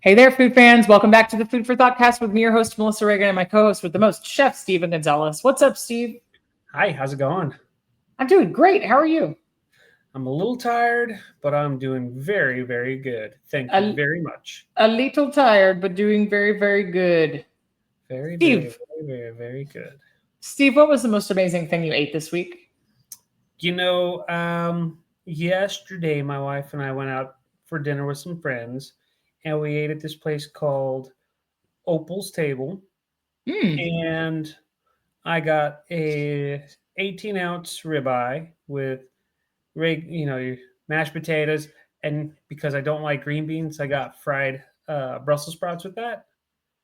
Hey there, food fans. Welcome back to the Food for Thoughtcast with me, your host, Melissa Reagan, and my co-host with the most, Chef Steven Gonzalez. What's up, Steve? Hi, how's it going? I'm doing great. How are you? I'm a little tired, but I'm doing very, very good. Thank you A, very much. a little tired, but doing very, very good. Very, very, Steve, very, very, very good. Steve, what was the most amazing thing you ate this week? Yesterday my wife and I went out for dinner with some friends, and we ate at this place called Opal's Table, Hmm, and I got a 18-ounce ribeye with your mashed potatoes, and because I don't like green beans, I got fried Brussels sprouts with that.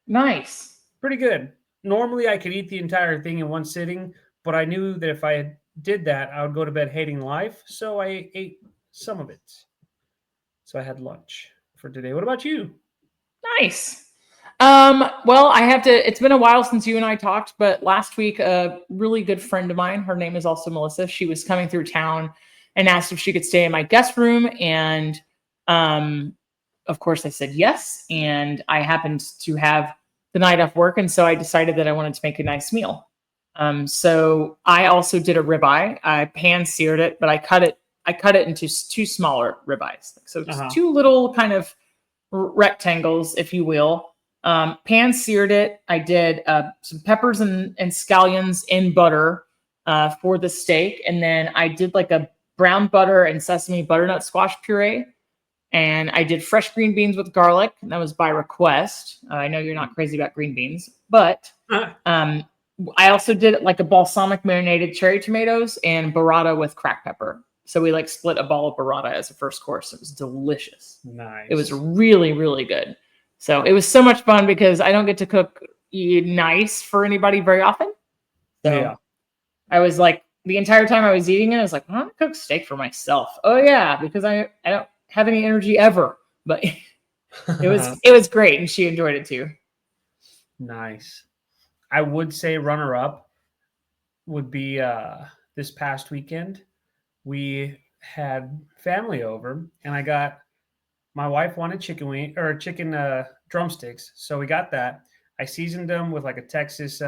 nice. Pretty good. Normally, I could eat the entire thing in one sitting, but I knew that if I did that, I would go to bed hating life. So I ate some of it. So I had lunch for today. What about you? Nice. Well, it's been a while since you and I talked, but last week, a really good friend of mine, her name is also Melissa, she was coming through town and asked if she could stay in my guest room. And um, of course, I said yes. And I happened to have the night off work. And so I decided that I wanted to make a nice meal. So I also did a ribeye. I pan seared it, but I cut it into two smaller ribeyes. So Uh just huh. two little kind of rectangles, if you will. Pan seared it. I did some peppers and scallions in butter for the steak. And then I did like a brown butter and sesame butternut squash puree. And I did fresh green beans with garlic. And that was by request. I know you're not crazy about green beans, but um, I also did like a balsamic marinated cherry tomatoes and burrata with cracked pepper. So we like split a ball of burrata as a first course. It was delicious. It was Nice. really, really good. So it was so much fun because I don't get to cook nice for anybody very often. So Yeah. I was like, the entire time I was eating it, I was like, I'm gonna cook steak for myself. Oh yeah, because I don't have any energy ever. But it was great, and she enjoyed it too. Nice. I would say runner up would be this past weekend. We had family over, and I got my wife wanted chicken wing or chicken drumsticks, so we got that. I seasoned them with like a Texas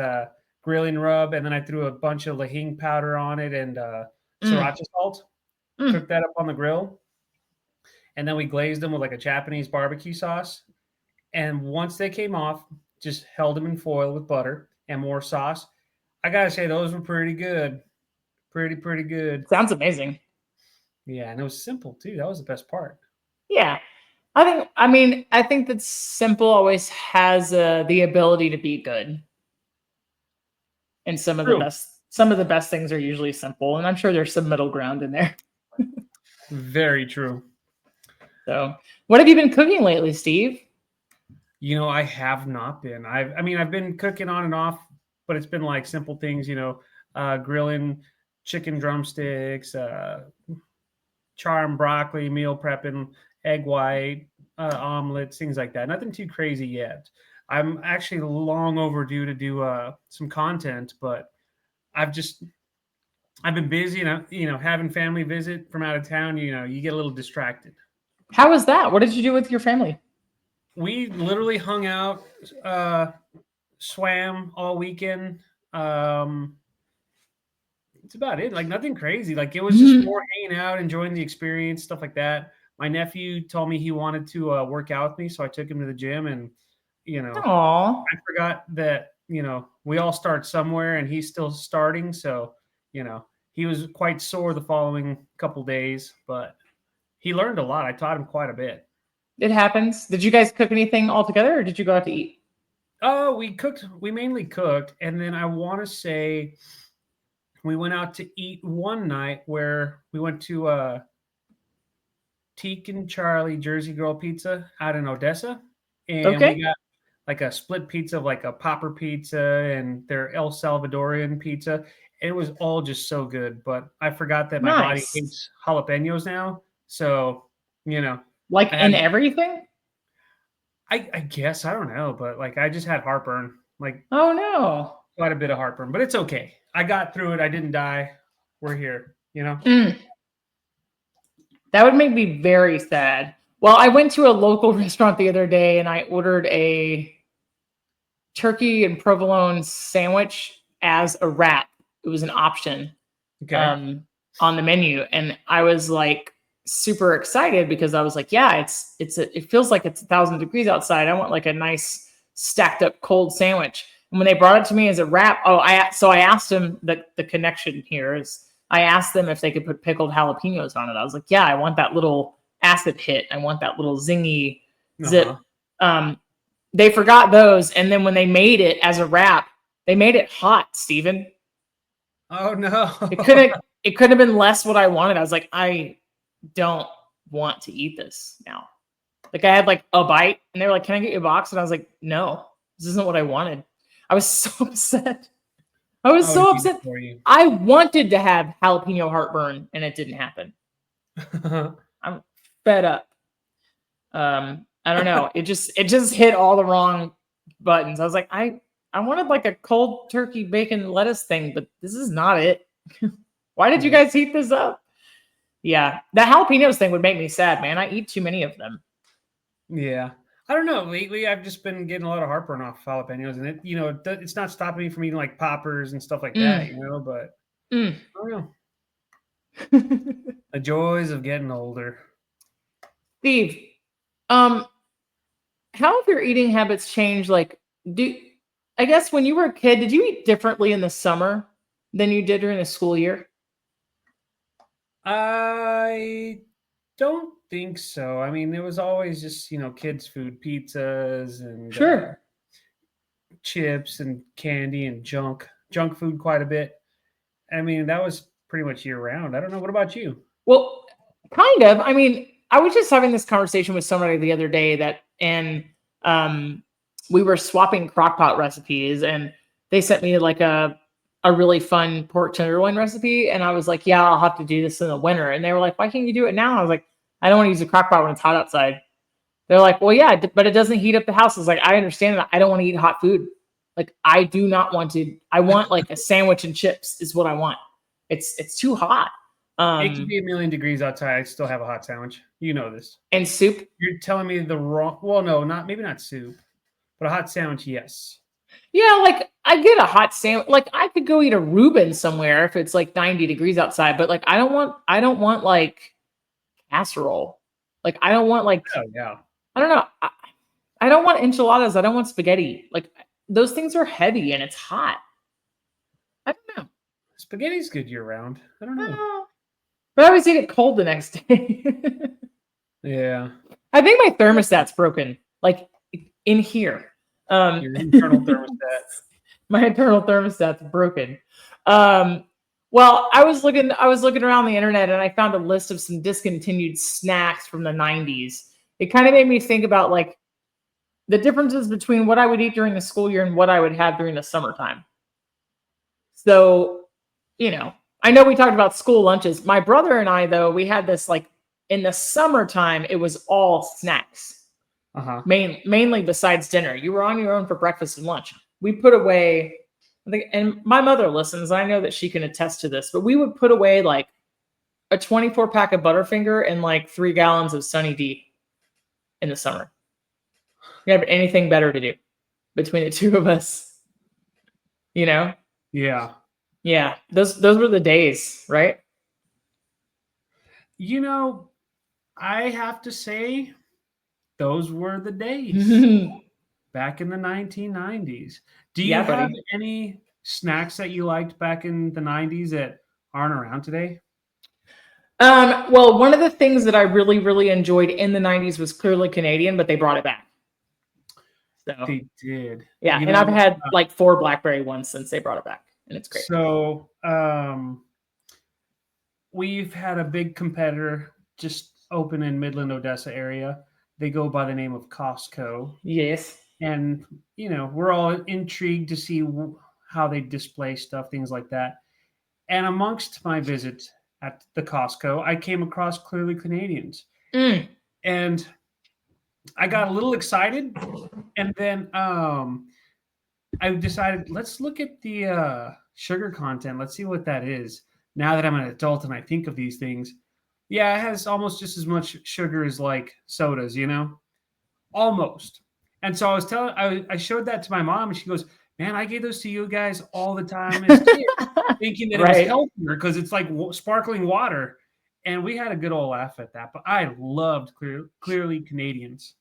grilling rub, and then I threw a bunch of lahing powder on it and Mm, sriracha salt. mm. Cooked that up on the grill, and then we glazed them with like a Japanese barbecue sauce. And once they came off, just held them in foil with butter and more sauce. I gotta say, those were pretty good, pretty good. Sounds amazing. Yeah, and it was simple too. That was the best part. Yeah, I think that simple always has the ability to be good, and True. some of the best things are usually simple, and I'm sure there's some middle ground in there. Very true. So, what have you been cooking lately, Steve? I have not been. I've been cooking on and off, but it's been like simple things, grilling chicken drumsticks, charring broccoli, meal prepping, egg white, omelets, things like that. Nothing too crazy yet. I'm actually long overdue to do some content, but I've just I've been busy, having family visit from out of town. You get a little distracted. How was that? What did you do with your family? We literally hung out, uh, swam all weekend. Um, it's about it. Like nothing crazy. Like it was just Mhm. more hanging out, enjoying the experience, stuff like that. My nephew told me he wanted to work out with me, so I took him to the gym, and Aw, I forgot that we all start somewhere, and he's still starting. So he was quite sore the following couple days, but he learned a lot. I taught him quite a bit. it happens. Did you guys cook anything all together, or did you go out to eat? Oh, we cooked. We mainly cooked, and then I want to say we went out to eat one night where we went to Teak and Charlie Jersey Girl Pizza out in Odessa, and we Okay, got like a split pizza of like a popper pizza and their El Salvadorian pizza. It was all just so good, but I forgot that my body nice. hates jalapenos now, so you know Like I had. in everything? I guess I don't know, but like I just had heartburn, like Oh no. quite a bit of heartburn, but it's okay. I got through it. I didn't die. We're here. Mm, that would make me very sad. Well, I went to a local restaurant the other day and I ordered a turkey and provolone sandwich as a wrap. It was an option Okay. um, on the menu, and I was like super excited because I was like, yeah, it feels like it's 1,000 degrees outside. I want like a nice stacked up cold sandwich. And when they brought it to me as a wrap, I asked them the connection here is I asked them if they could put pickled jalapenos on it. I was like, yeah, I want that little acid hit. I want that little zingy zip. Uh-huh. Um, they forgot those, and then when they made it as a wrap, they made it hot, Steven. Oh no. It couldn't have been less what I wanted. I was like, I don't want to eat this now. Like I had like a bite and they were like, can I get you a box? And I was like, no, this isn't what I wanted. I was so upset. I was I would so eat it upset. for you. I wanted to have jalapeno heartburn and it didn't happen. I'm fed up. I don't know. It just hit all the wrong buttons. I was like, I wanted like a cold turkey bacon lettuce thing, but this is not it. Why did you guys heat this up? Yeah, the jalapenos thing would make me sad, man. I eat too many of them. Yeah. I don't know. Lately, I've just been getting a lot of heartburn off jalapenos, and it's not stopping me from eating like poppers and stuff like that, But Mm. I don't know. The joys of getting older. Steve, how have your eating habits changed? Like, I guess when you were a kid, did you eat differently in the summer than you did during the school year? I don't think so. I mean, it was always just kids' food, pizzas and Sure. chips and candy and junk food quite a bit. I mean, that was pretty much year round. I don't know. What about you? Well, kind of. I mean, I was just having this conversation with somebody the other day and we were swapping crockpot recipes, and they sent me like a really fun pork tenderloin recipe, and I was like, yeah, I'll have to do this in the winter. And they were like, why can't you do it now? I was like, I don't want to use a crockpot when it's hot outside. They're like, well, yeah, but it doesn't heat up the house. I was like, I understand that. I don't want to eat hot food. Like, I do not want to. I want like a sandwich and chips is what I want. It's too hot. It could be a million degrees outside. I still have a hot sandwich. You know this. And soup. You're telling me the wrong. Well, no, maybe not soup, but a hot sandwich, yes. Yeah, like I get a hot sandwich. Like I could go eat a Reuben somewhere if it's like 90 degrees outside, but like I don't want like casserole. Like I don't want like Oh yeah. I don't know. I don't want enchiladas. I don't want spaghetti. Like those things are heavy and it's hot. I don't know. Spaghetti's good year round. I don't know. But I always eat it cold the next day. Yeah. I think my thermostat's broken. Like in here. Your internal thermostat. My internal thermostat's broken. Well, I was looking around the internet and I found a list of some discontinued snacks from the 90s. It kind of made me think about like the differences between what I would eat during the school year and what I would have during the summertime. So, I know we talked about school lunches. My brother and I, though, we had this like in the summertime, it was all snacks. Uh-huh. Mainly besides dinner. You were on your own for breakfast and lunch. We put away, I think, and my mother listens. I know that she can attest to this, but we would put away like a 24 pack of Butterfinger and like 3 gallons of Sunny D in the summer. We have anything better to do between the two of us, Yeah. Yeah, those were the days, right? I have to say, those were the days back in the 1990s. Do you have any snacks that you liked back in the 90s that aren't around today? Well, one of the things that I really, really enjoyed in the 90s was clearly Canadian, but they brought it back. So They did. Yeah, and I've had like 4 blackberry ones since they brought it back, and it's great. So we've had a big competitor just open in Midland, Odessa area. They go by the name of Costco. Yes. And, we're all intrigued to see how they display stuff, things like that. And amongst my visit at the Costco, I came across Clearly Canadians. And I got a little excited. And then I decided, let's look at the sugar content. Let's see what that is. Now that I'm an adult and I think of these things, Yeah, it has almost just as much sugar as like sodas, almost. And so I showed that to my mom, and she goes, "Man, I gave those to you guys all the time as kids, thinking that it was Right. healthier because it's like sparkling water." And we had a good old laugh at that. But I loved clearly Canadians.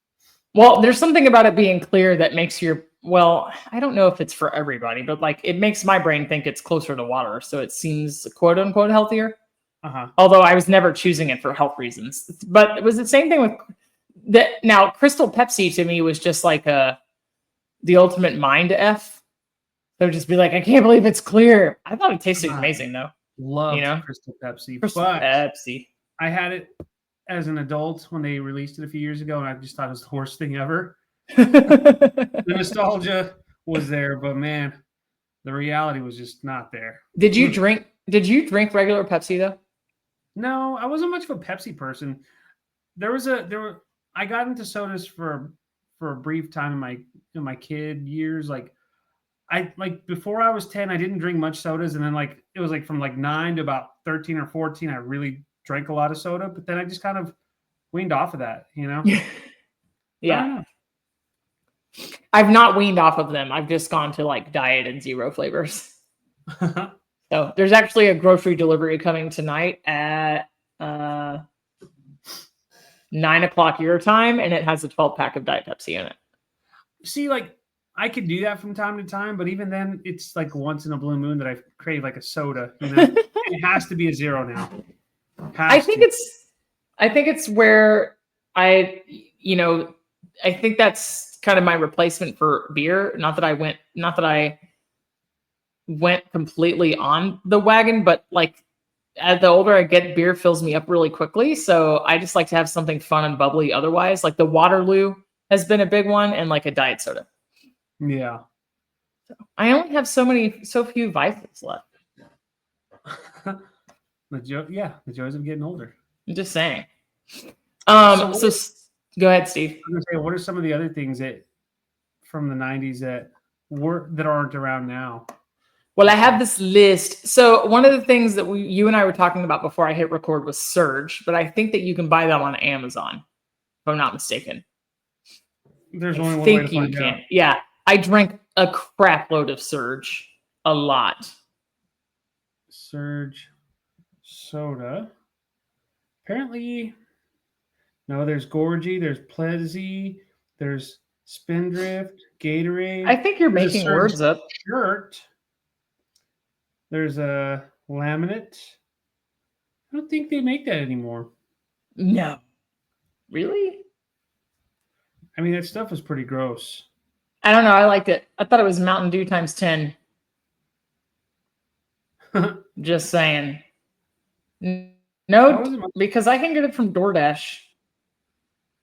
Well, there's something about it being clear that makes your, well, I don't know if it's for everybody, but like it makes my brain think it's closer to water. So it seems quote unquote healthier. Uh huh. Although I was never choosing it for health reasons. But it was the same thing with that. Now, Crystal Pepsi to me was just like the ultimate mind F. So just be like, I can't believe it's clear. I thought it tasted amazing though. Loved You know? Crystal Pepsi, Crystal but Pepsi. I had it as an adult when they released it a few years ago, and I just thought it was the worst thing ever. The nostalgia was there, but man, the reality was just not there. Did you drink regular Pepsi though? No, I wasn't much of a Pepsi person. I got into sodas for a brief time in my kid years. Like before I was 10, I didn't drink much sodas, and then like it was like from like 9 to about 13 or 14, I really drank a lot of soda, but then I just kind of weaned off of that, Yeah. I've not weaned off of them. I've just gone to like diet and zero flavors. So there's actually a grocery delivery coming tonight at 9 o'clock your time, and it has a 12-pack of Diet Pepsi in it. See, like I could do that from time to time, but even then, it's like once in a blue moon that I crave like a soda. It has to be a zero now. I think it's where I think that's kind of my replacement for beer. Not that I went completely on the wagon, but like as the older I get, beer fills me up really quickly. So I just like to have something fun and bubbly otherwise. Like the Waterloo has been a big one, and like a diet soda. Yeah. So I only have so few vices left. The joys of getting older. I'm just saying. So go ahead, Steve. I'm gonna say, what are some of the other things that from the 90s that aren't around now? Well, I have this list. So one of the things that you and I were talking about before I hit record was Surge, but I think that you can buy them on Amazon, if I'm not mistaken. There's only one way to find out. Yeah, I drank a crap load of Surge, a lot. Surge soda. Apparently, no. There's Gorgie. There's Plezzy. There's Spindrift. Gatorade. I think you're making words up. Shirt. There's a laminate. I don't think they make that anymore. No. Really? I mean, that stuff was pretty gross. I don't know. I liked it. I thought it was Mountain Dew times 10. Just saying. No, because I can get it from DoorDash.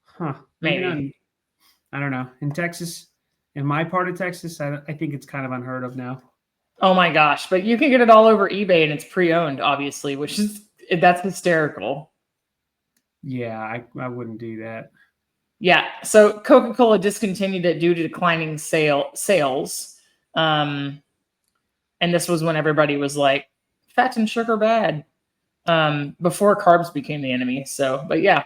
Huh. Maybe. I don't know. In Texas, in my part of Texas, I think it's kind of unheard of now. Oh my gosh. But you can get it all over eBay, and it's pre-owned, obviously, that's hysterical. Yeah, I wouldn't do that. Yeah. So Coca-Cola discontinued it due to declining sales. And this was when everybody was like, fat and sugar bad. Before carbs became the enemy. So, but yeah.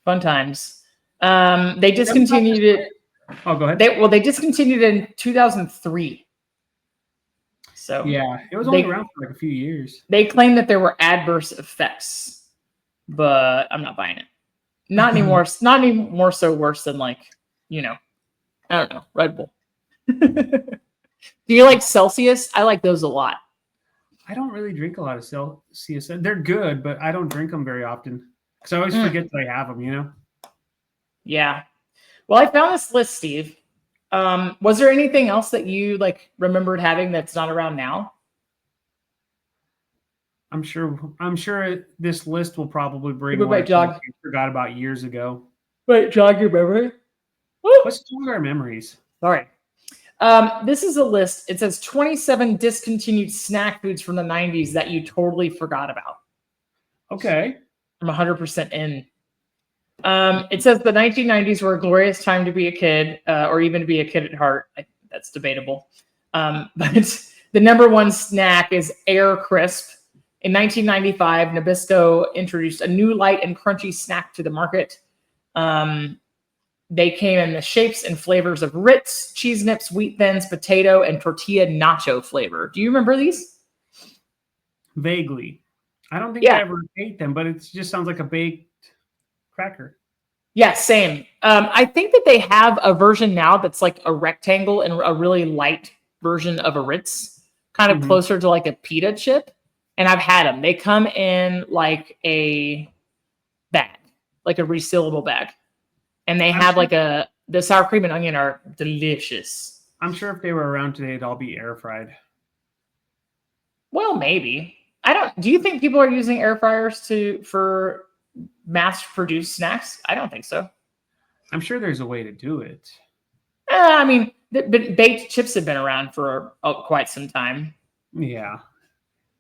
Fun times. They discontinued it. Oh, go ahead. They discontinued it in 2003. So yeah, it was only around for like a few years. They claimed that there were adverse effects, but I'm not buying it. Not anymore. Not any more so worse than like, I don't know, Red Bull. Do you like Celsius? I like those a lot. I don't really drink a lot of Celsius. They're good, but I don't drink them very often because I always forget that I have them. Yeah. Well, I found this list, Steve. Was there anything else that you like remembered having that's not around now? I'm sure this list will probably bring what I forgot about years ago. Wait, jog your memory? Let's jog our memories. Sorry. This is a list. It says 27 discontinued snack foods from the 90s that you totally forgot about. Okay. I'm 100% in. It says the 1990s were a glorious time to be a kid, or even to be a kid at heart. That's debatable. But the number one snack is Air Crisp. In 1995, Nabisco introduced a new light and crunchy snack to the market. They came in the shapes and flavors of Ritz, cheese nips, wheat thins, potato, and tortilla nacho flavor. Do you remember these? Vaguely. I don't think I Yeah. ever ate them, but it just sounds like a baked cracker. Yeah, same. I think that they have a version now that's like a rectangle and a really light version of a Ritz, kind of Mhm. closer to like a pita chip. And I've had them. They come in like a bag, like a resealable bag. And they I'm have sure, like the sour cream and onion are delicious. I'm sure if they were around today, it'd all be air fried. Well, maybe. I don't. Do you think people are using air fryers for mass produced snacks? I don't think so. I'm sure there's a way to do it. I mean, baked chips have been around for quite some time. Yeah.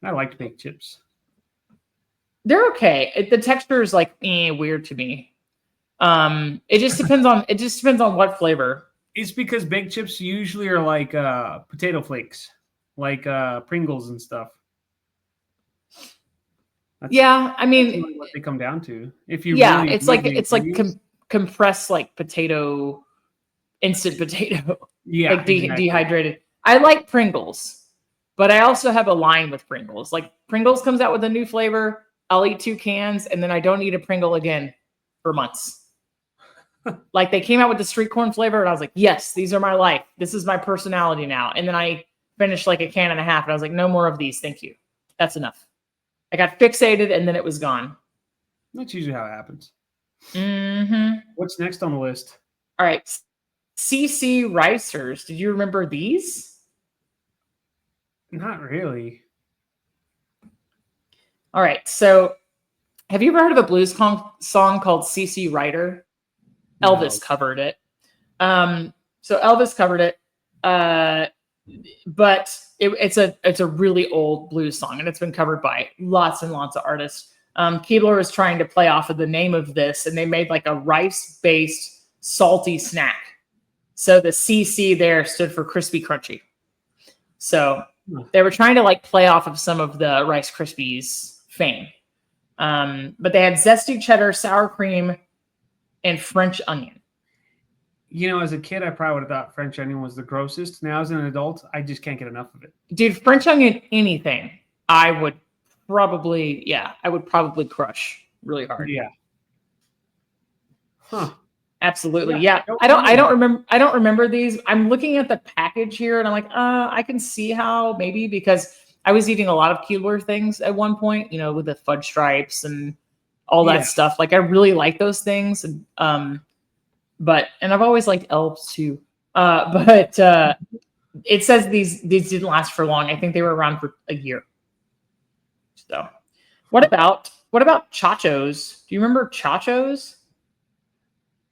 I liked baked chips. They're okay. The texture is like weird to me. It just depends on what flavor. It's because baked chips usually are like potato flakes, like Pringles and stuff. That's Yeah, I mean, really what they come down to. If you yeah, really it's read like the it's like ingredients. compressed like potato, instant potato, Yeah, like exactly. dehydrated. I like Pringles, but I also have a line with Pringles. Like Pringles comes out with a new flavor, I'll eat 2 cans, and then I don't eat a Pringle again for months. Like they came out with the street corn flavor, and I was like, yes, these are my life. This is my personality now. And then I finished like a can and a half, and I was like, no more of these, thank you. That's enough. I got fixated, and then it was gone. That's usually how it happens. Mm-hmm. What's next on the list? All right, CC Ricers. Did you remember these? Not really. All right, so have you ever heard of a blues song called CC Rider? Elvis No. covered it. So Elvis covered it, uh, but it's a really old blues song, and it's been covered by lots and lots of artists. Keebler was trying to play off of the name of this, and they made like a rice-based salty snack. So the CC there stood for crispy crunchy. So they were trying to like play off of some of the Rice Krispies fame. But they had zesty cheddar, sour cream, and French onion. You know, as a kid, I probably would have thought French onion was the grossest. Now, as an adult, I just can't get enough of it. Dude, French onion, anything, I would I would probably crush really hard. Yeah. Huh. Absolutely. Yeah. Yeah. Don't I know don't that. remember I don't remember these. I'm looking at the package here and I'm like, I can see how maybe because I was eating a lot of Keebler things at one point, with the fudge stripes and all Yeah. that stuff. Like I really like those things. And and I've always liked elves too. But it says these didn't last for long. I think they were around for a year. So what about Chachos? Do you remember Chachos?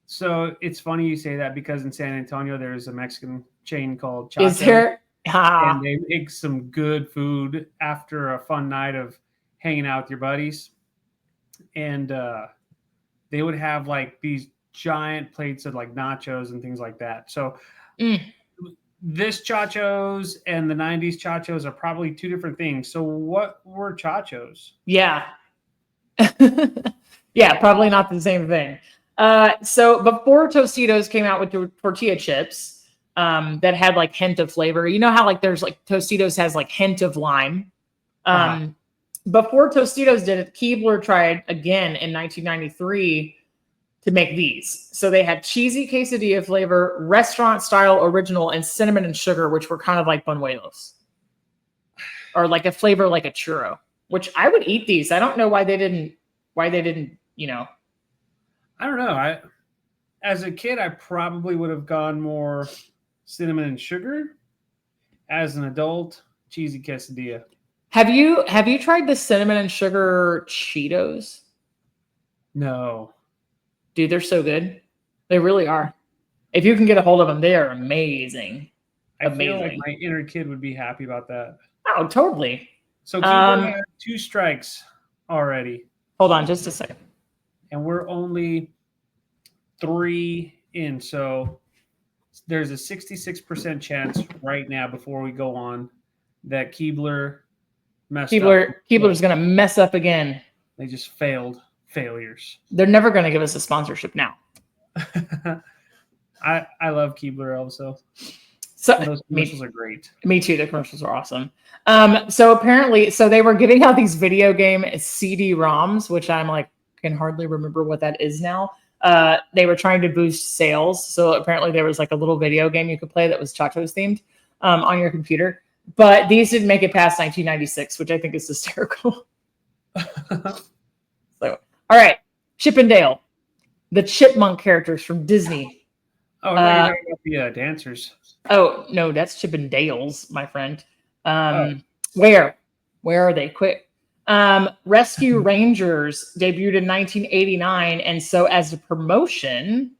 So it's funny you say that because in San Antonio, there's a Mexican chain called Is Chacho, there and they make some good food after a fun night of hanging out with your buddies. And they would have like these giant plates of like nachos and things like that. So this Chachos and the 90s Chachos are probably two different things. So what were Chachos? Yeah. Yeah, probably not the same thing. So before Tostitos came out with the tortilla chips, that had like hint of flavor. You know how like there's like Tostitos has like hint of lime. Before Tostitos did it, Keebler tried again in 1993 to make these. So they had cheesy quesadilla flavor, restaurant style original, and cinnamon and sugar, which were kind of like buñuelos, or like a flavor like a churro. Which I would eat these. I don't know why they didn't. I don't know. As a kid, I probably would have gone more cinnamon and sugar. As an adult, cheesy quesadilla. Have you tried the cinnamon and sugar Cheetos? No. Dude, they're so good. They really are. If you can get a hold of them, they are amazing. I feel like Amazing. my inner kid would be happy about that. Oh, totally. So Keebler had 2 strikes already. Hold on just a second. And we're only 3 in. So there's a 66% chance right now before we go on that Keebler messed People up. are just gonna mess up again. They just failures. They're never gonna give us a sponsorship now. I love Keebler also. So Those commercials are great. Me too. The commercials are awesome. So apparently, they were giving out these video game CD-ROMs, which I'm like, can hardly remember what that is now. They were trying to boost sales. So apparently there was like a little video game you could play that was Chachos themed on your computer. But these didn't make it past 1996, which I think is hysterical. So, all right. Chip and Dale, the chipmunk characters from Disney. Oh, I thought you were talking about the dancers. Oh, no, that's Chip and Dale's, my friend. Where are they? Quick. Rescue Rangers debuted in 1989. And so as a promotion,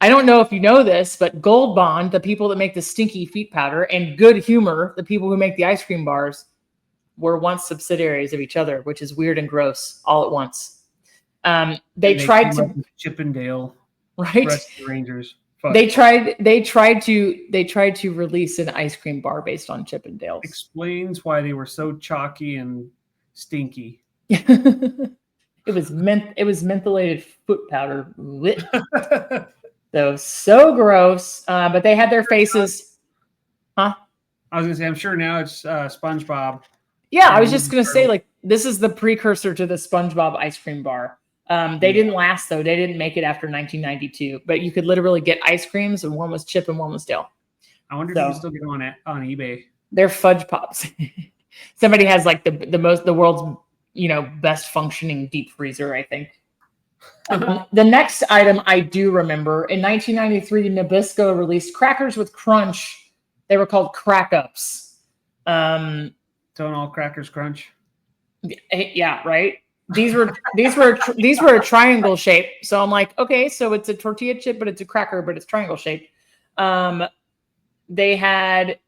I don't know if you know this, but Gold Bond, the people that make the stinky feet powder, and Good Humor, the people who make the ice cream bars, were once subsidiaries of each other, which is weird and gross all at once. They tried to Chip and Dale, right? Rescue Rangers. They tried to release an ice cream bar based on Chip and Dale's. Explains why they were so chalky and stinky. It was mentholated foot powder. So gross. But they had their faces. Huh? I was gonna say, I'm sure now it's SpongeBob. Yeah, I was just gonna say, like, this is the precursor to the SpongeBob ice cream bar. They didn't last though. They didn't make it after 1992. But you could literally get ice creams, and one was Chip and one was Dale. I wonder if you can still get on eBay. They're fudge pops. Somebody has like the world's best functioning deep freezer, I think. The next item I do remember, in 1993, Nabisco released crackers with crunch. They were called Crack Ups. Don't all crackers crunch? Yeah, right. These were a triangle shape. So I'm like, okay, so it's a tortilla chip, but it's a cracker, but it's triangle shaped. They had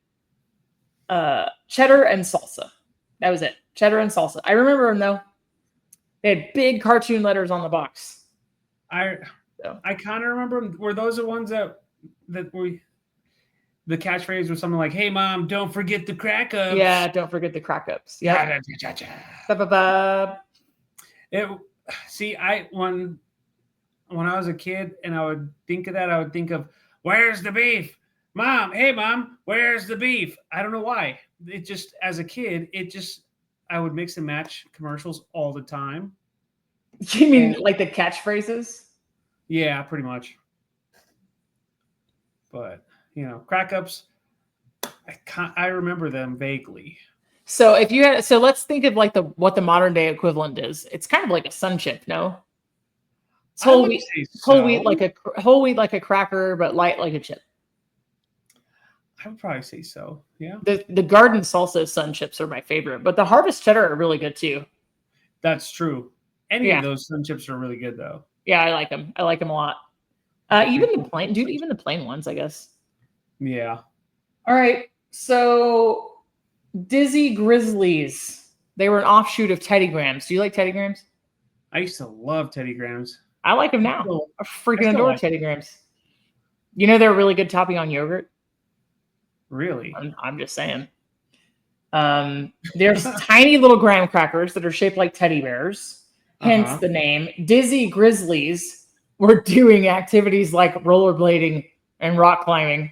cheddar and salsa. That was it. Cheddar and salsa. I remember them though. They had big cartoon letters on the box. I kind of remember them. Were those the ones that we? The catchphrase was something like, "Hey mom, don't forget the crack ups." Yeah, don't forget the crack ups. Yeah. When I was a kid and I would think of that, I would think of, "Where's the beef? Mom, hey mom, where's the beef?" I don't know why. It just, as a kid, I would mix and match commercials all the time. You mean like the catchphrases? Yeah, pretty much. But crack ups, I remember them vaguely. So let's think of like what the modern day equivalent is. It's kind of like a sun chip, no? It's whole wheat like a cracker, but light like a chip. I would probably say so. Yeah. The garden salsa sun chips are my favorite, but the harvest cheddar are really good too. That's true. Any of those sun chips are really good though. Yeah, I like them. I like them a lot. Even the plain ones, I guess. Yeah. All right. So Dizzy Grizzlies. They were an offshoot of Teddy Grahams. Do you like Teddy Grahams? I used to love Teddy Grahams. I like them now. I freaking adore Teddy Grahams. They're a really good topping on yogurt. Really? I'm just saying. There's tiny little graham crackers that are shaped like teddy bears. Hence the name. Dizzy Grizzlies were doing activities like rollerblading and rock climbing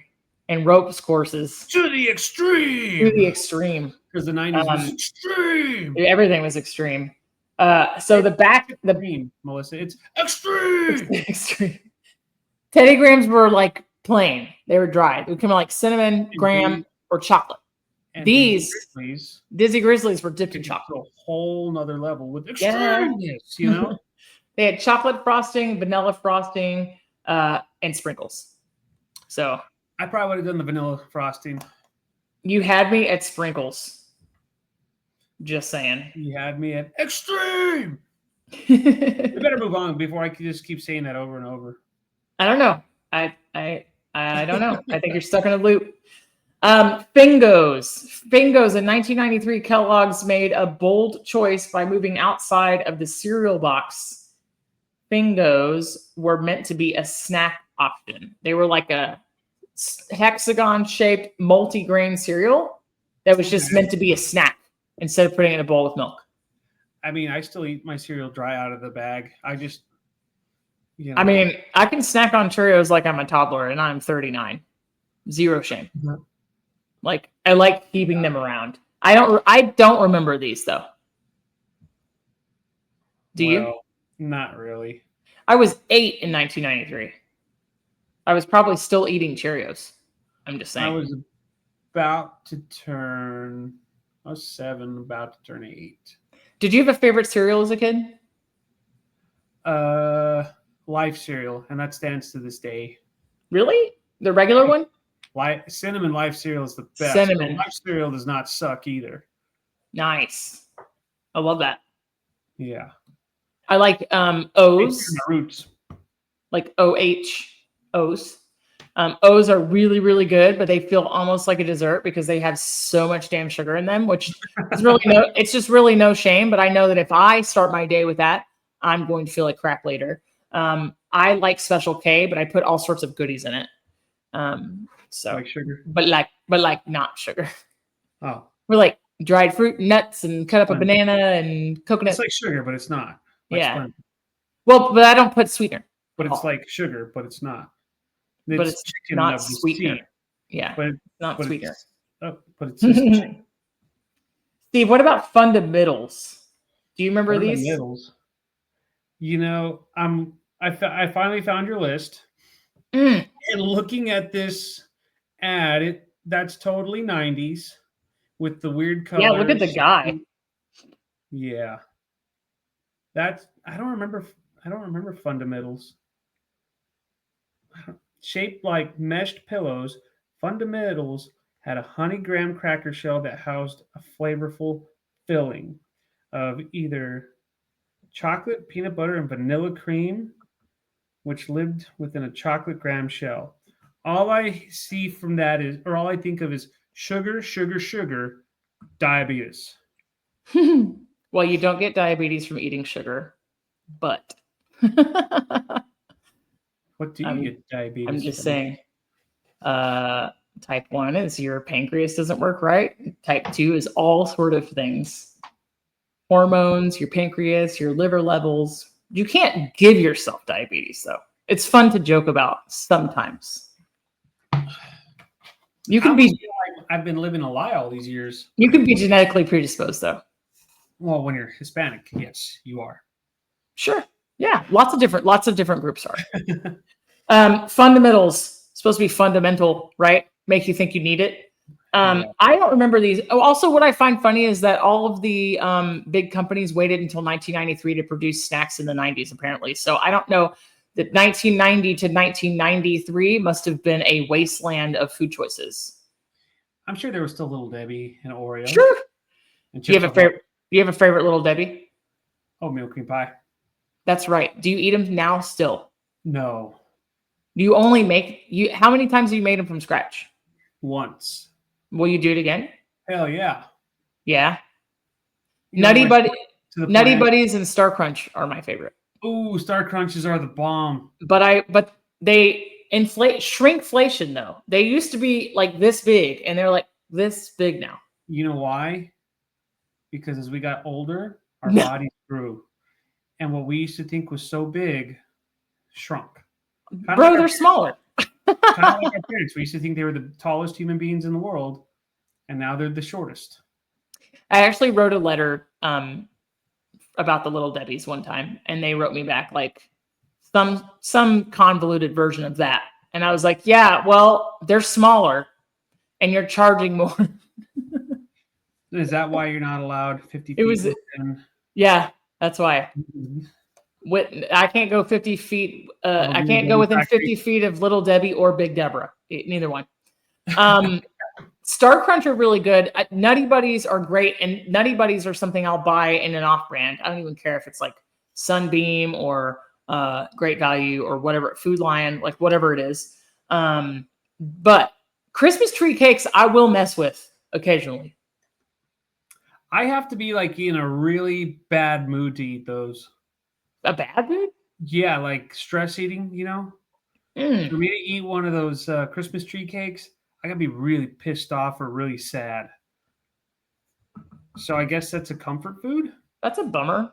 and ropes courses. To the extreme. Because the 90s was extreme. Everything was extreme. So the Melissa, it's extreme. Extreme. Teddy Grahams were like plain. They were dry. They would come in like cinnamon, graham, or chocolate. These Dizzy Grizzlies were dipped in chocolate. A whole nother level with extremeness, They had chocolate frosting, vanilla frosting, and sprinkles. So I probably would have done the vanilla frosting. You had me at sprinkles. Just saying. You had me at extreme. We better move on before I can just keep saying that over and over. I don't know. I don't know. I think you're stuck in a loop. Fingos. In 1993, Kellogg's made a bold choice by moving outside of the cereal box. Fingos were meant to be a snack option. They were like a hexagon-shaped multi-grain cereal that was just meant to be a snack. instead of putting it in a bowl with milk. I mean, I still eat my cereal dry out of the bag. I just, I mean, I can snack on Cheerios like I'm a toddler and I'm 39. Zero shame. Mhm. Like I like keeping them around. I don't remember these though. Do you? Well, not really. I was 8 in 1993. I was probably still eating Cheerios. I'm just I saying. was about to turn, I was 7, about to turn 8. Did you have a favorite cereal as a kid? Life cereal, and that stands to this day. Really? The regular one? Cinnamon Life cereal is the best. Cinnamon. Life cereal does not suck either. Nice. I love that. Yeah. I like It's O's, my roots. like O's. O's are really, really good, but they feel almost like a dessert because they have so much damn sugar in them, which is really it's just really no shame. But I know that if I start my day with that, I'm going to feel like crap later. I like Special K, but I put all sorts of goodies in it. So Like sugar. but like not sugar. Oh. We're like dried fruit, nuts, and cut up a Fun. banana and coconut. It's like sugar, but it's not. Like Yeah. sponge. Well, but I don't put sweetener. But it's like sugar, but it's not. But it's chicken not of the sweetener. sea, Yeah, but not but sweetener. but it's just chicken. Steve, what about fundamentals? Do you remember these? Fundamentals. You know, I finally found your list, Mm, and looking at this ad, that's totally 90s with the weird colors. yeah, look at the guy. Yeah. That's I don't remember fundamentals. Shaped like meshed pillows, fundamentals had a honey graham cracker shell that housed a flavorful filling of either chocolate, peanut butter, and vanilla cream, which lived within a chocolate graham shell. All I see from that is, or all I think of is sugar, sugar, sugar, diabetes. Well, you don't get diabetes from eating sugar, but What do you get diabetes I'm just from? saying. Type 1 is your pancreas doesn't work right. Type 2 is all sort of things. Hormones, your pancreas, your liver levels. You can't give yourself diabetes, though. It's fun to joke about sometimes. You can be. I've been living a lie all these years. You can be genetically predisposed, though. Well, when you're Hispanic, yes, you are. Sure. Yeah. Lots of different groups are. Fundamentals, supposed to be fundamental, right? Make you think you need it. Yeah. I don't remember these. Oh, also, what I find funny is that all of the big companies waited until 1993 to produce snacks in the 90s, apparently. So I don't know that 1990 to 1993 must have been a wasteland of food choices. I'm sure there was still Little Debbie and Oreo. Sure. And Do you have a favorite? Do you have a favorite Little Debbie? Oh, milk cream pie. That's right. Do you eat them now still? No. Do you only make you? How many times have you made them from scratch? Once. Will you do it again? Hell yeah. Yeah. You know, Nutty like, Buddies and Star Crunch are my favorite. Ooh, Star Crunches are the bomb. But they shrinkflation though. They used to be like this big and they're like this big now. You know why? Because as we got older, our bodies grew. And what we used to think was so big shrunk. Bro, they're smaller. Kind of like our parents. We used to think they were the tallest human beings in the world, and now they're the shortest. I actually wrote a letter about the Little Debbies one time, and they wrote me back like some convoluted version of that. And I was like, yeah, well, they're smaller, and you're charging more. Is that why you're not allowed 50 feet? It was, yeah, that's why. I can't go 50 feet. I can't go within 50 feet of Little Debbie or Big Deborah. Neither one. Star Crunch are really good. Nutty Buddies are great, and Nutty Buddies are something I'll buy in an off-brand. I don't even care if it's like Sunbeam or Great Value or whatever, Food Lion, like whatever it is. But Christmas tree cakes, I will mess with occasionally. I have to be like in a really bad mood to eat those. A bad mood? Yeah, like stress eating, you know? For me to eat one of those Christmas tree cakes, I gotta be really pissed off or really sad. So I guess that's a comfort food. That's a bummer.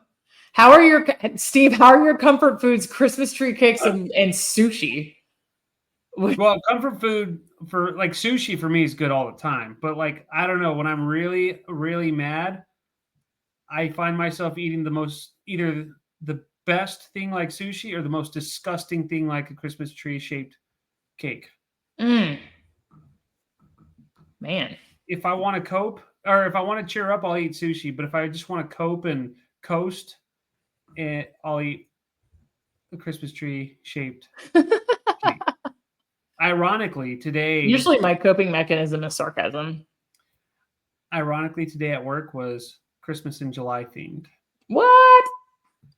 How are your Steve? How are your comfort foods? Christmas tree cakes and sushi. Well, comfort food for like sushi for me is good all the time. But like I don't know, when I'm really, really mad, I find myself eating either the best thing like sushi or the most disgusting thing like a Christmas tree shaped cake. Mm, man. If I want to cope or if I want to cheer up, I'll eat sushi. But if I just want to cope and coast, I'll eat a Christmas tree shaped cake. Ironically, today Usually, my coping mechanism is sarcasm. Today at work was Christmas in July themed. What?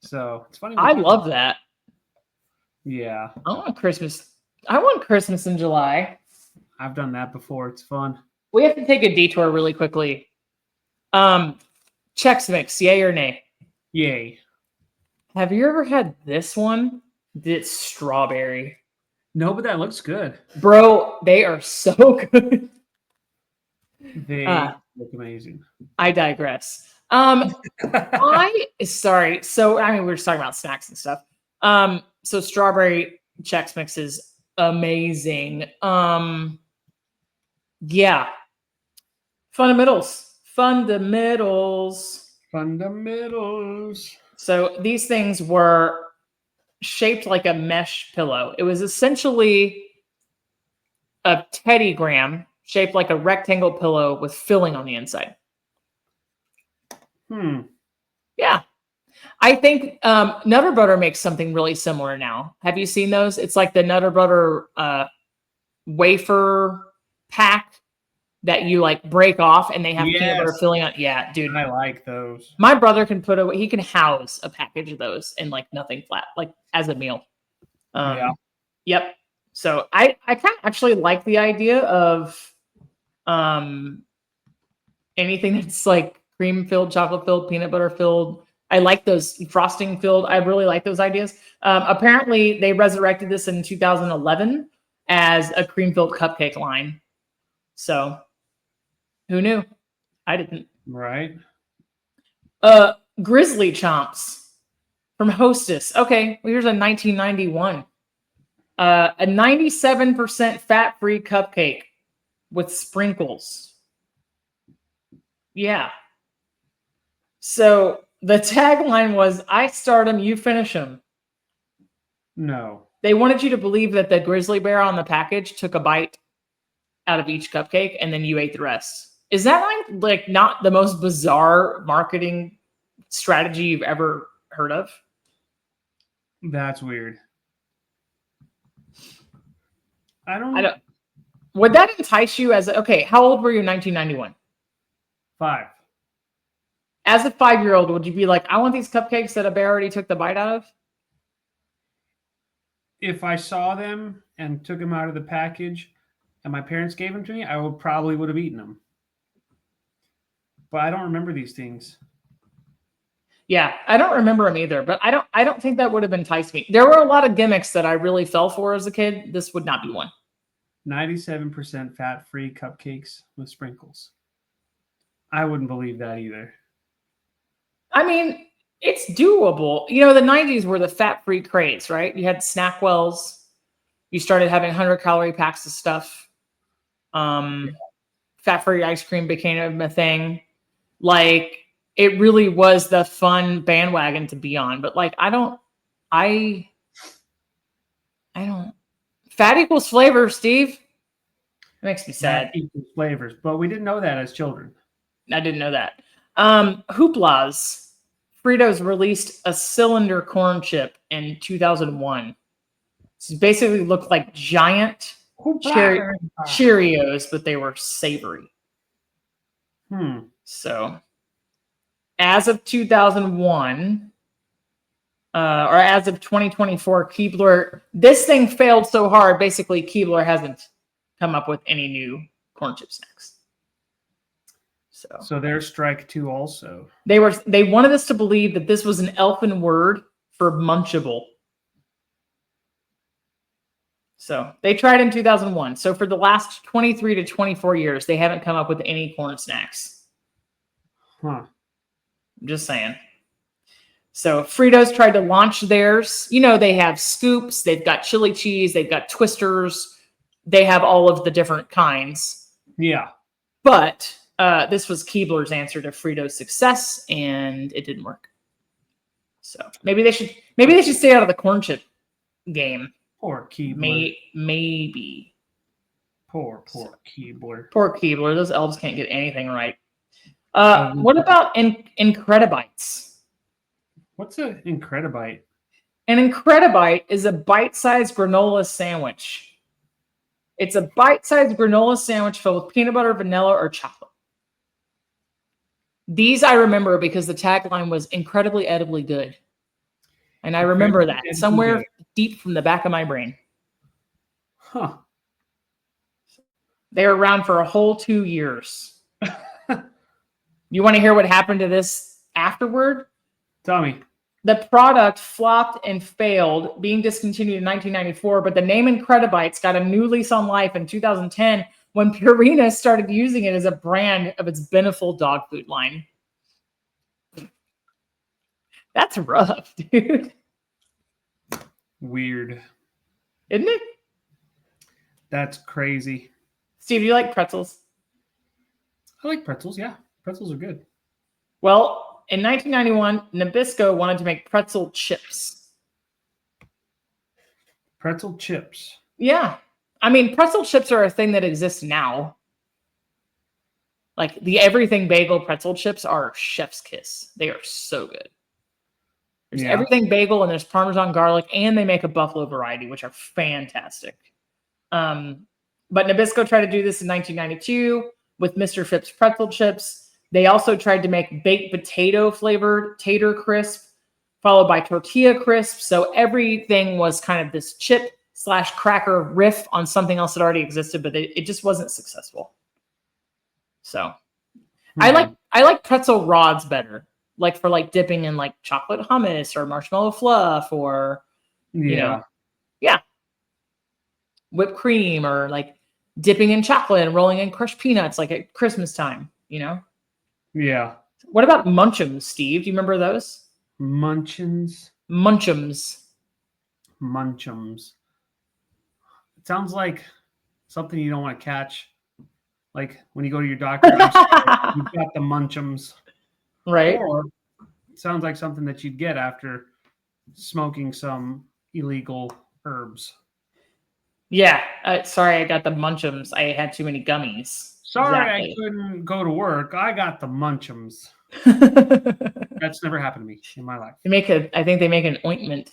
So it's funny. I love that. Yeah, I want Christmas. I want Christmas in July. I've done that before. It's fun. We have to take a detour really quickly. Chex Mix, yay or nay? Yay. Have you ever had this one? It's strawberry. No, but that looks good. Bro, they are so good. They look amazing. I digress. Sorry. So I mean, we were just talking about snacks and stuff. So strawberry Chex Mix is amazing. Yeah. Fundamentals. So these things were shaped like a mesh pillow. It was essentially a teddygram shaped like a rectangle pillow with filling on the inside. Yeah. I think Nutter Butter makes something really similar now. Have you seen those? It's like the Nutter Butter wafer pack that you like break off and they have peanut butter filling on. Yeah, dude. I like those. My brother can he can house a package of those in like nothing flat, like as a meal. Yeah. Yep. So I kind of actually like the idea of anything that's like cream filled, chocolate filled, peanut butter filled. I like those frosting filled. I really like those ideas. Apparently, they resurrected this in 2011 as a cream filled cupcake line. So, who knew? I didn't. Right. Grizzly Chomps from Hostess. Okay, well, here's a 1991. A 97% fat-free cupcake with sprinkles. Yeah. So the tagline was, I start them, you finish them. No. They wanted you to believe that the grizzly bear on the package took a bite out of each cupcake and then you ate the rest. Is that like not the most bizarre marketing strategy you've ever heard of? That's weird. I don't. Would that entice you as okay? How old were you in 1991? 5. As a 5-year-old, would you be like, I want these cupcakes that a bear already took the bite out of? If I saw them and took them out of the package and my parents gave them to me, I would have eaten them. But I don't remember these things. Yeah, I don't remember them either, but I don't think that would have enticed me. There were a lot of gimmicks that I really fell for as a kid. This would not be one. 97% fat-free cupcakes with sprinkles. I wouldn't believe that either. I mean, it's doable. You know, the 90s were the fat-free craze, right? You had Snackwells. You started having 100-calorie packs of stuff. Fat-free ice cream became a thing. Like, it really was the fun bandwagon to be on. But, like, I don't. Fat equals flavor, Steve. It makes me sad. Fat equals flavors. But we didn't know that as children. I didn't know that. Hooplas. Fritos released a cylinder corn chip in 2001. So basically looked like giant Cheerios, but they were savory. So as of 2001, or as of 2024, Keebler, this thing failed so hard, basically Keebler hasn't come up with any new corn chip snacks. So they're strike 2 also. They wanted us to believe that this was an elfin word for munchable. So they tried in 2001. So for the last 23 to 24 years, they haven't come up with any corn snacks. Huh. I'm just saying. So Fritos tried to launch theirs. You know, they have scoops, they've got chili cheese, they've got twisters, they have all of the different kinds. Yeah. But this was Keebler's answer to Fritos' success, and it didn't work. So maybe they should stay out of the corn chip game. Poor Keebler. Maybe. Poor Keebler. Poor Keebler. Those elves can't get anything right. What about Incredibites? What's an Incredibite? An Incredibite is a bite-sized granola sandwich. It's a bite-sized granola sandwich filled with peanut butter, vanilla, or chocolate. These I remember because the tagline was incredibly edibly good. And I remember that somewhere deep from the back of my brain. Huh. They were around for a whole 2 years. You want to hear what happened to this afterward? Tell me. The product flopped and failed, being discontinued in 1994, but the name Incredibites got a new lease on life in 2010 when Purina started using it as a brand of its Beneful dog food line. That's rough, dude. Weird. Isn't it? That's crazy. Steve, do you like pretzels? I like pretzels, yeah. Pretzels are good. Well, in 1991, Nabisco wanted to make pretzel chips. Pretzel chips. Yeah. I mean, pretzel chips are a thing that exists now. Like the everything bagel pretzel chips are chef's kiss. They are so good. There's everything bagel and there's Parmesan garlic, and they make a buffalo variety, which are fantastic. But Nabisco tried to do this in 1992 with Mr. Phipps pretzel chips. They also tried to make baked potato flavored tater crisp, followed by tortilla crisp. So everything was kind of this chip / cracker riff on something else that already existed, but it just wasn't successful. So I like pretzel rods better, like for like dipping in like chocolate hummus or marshmallow fluff or you know, whipped cream, or like dipping in chocolate and rolling in crushed peanuts like at Christmas time, you know? Yeah. What about Munchums, Steve? Do you remember those? Munchins. Munchums. It sounds like something you don't want to catch. Like when you go to your doctor, you've got the munchums. Right. Or it sounds like something that you'd get after smoking some illegal herbs. Yeah. Sorry, I got the Munchums. I had too many gummies. Sorry, exactly. I couldn't go to work. I got the munchums. That's never happened to me in my life. I think they make an ointment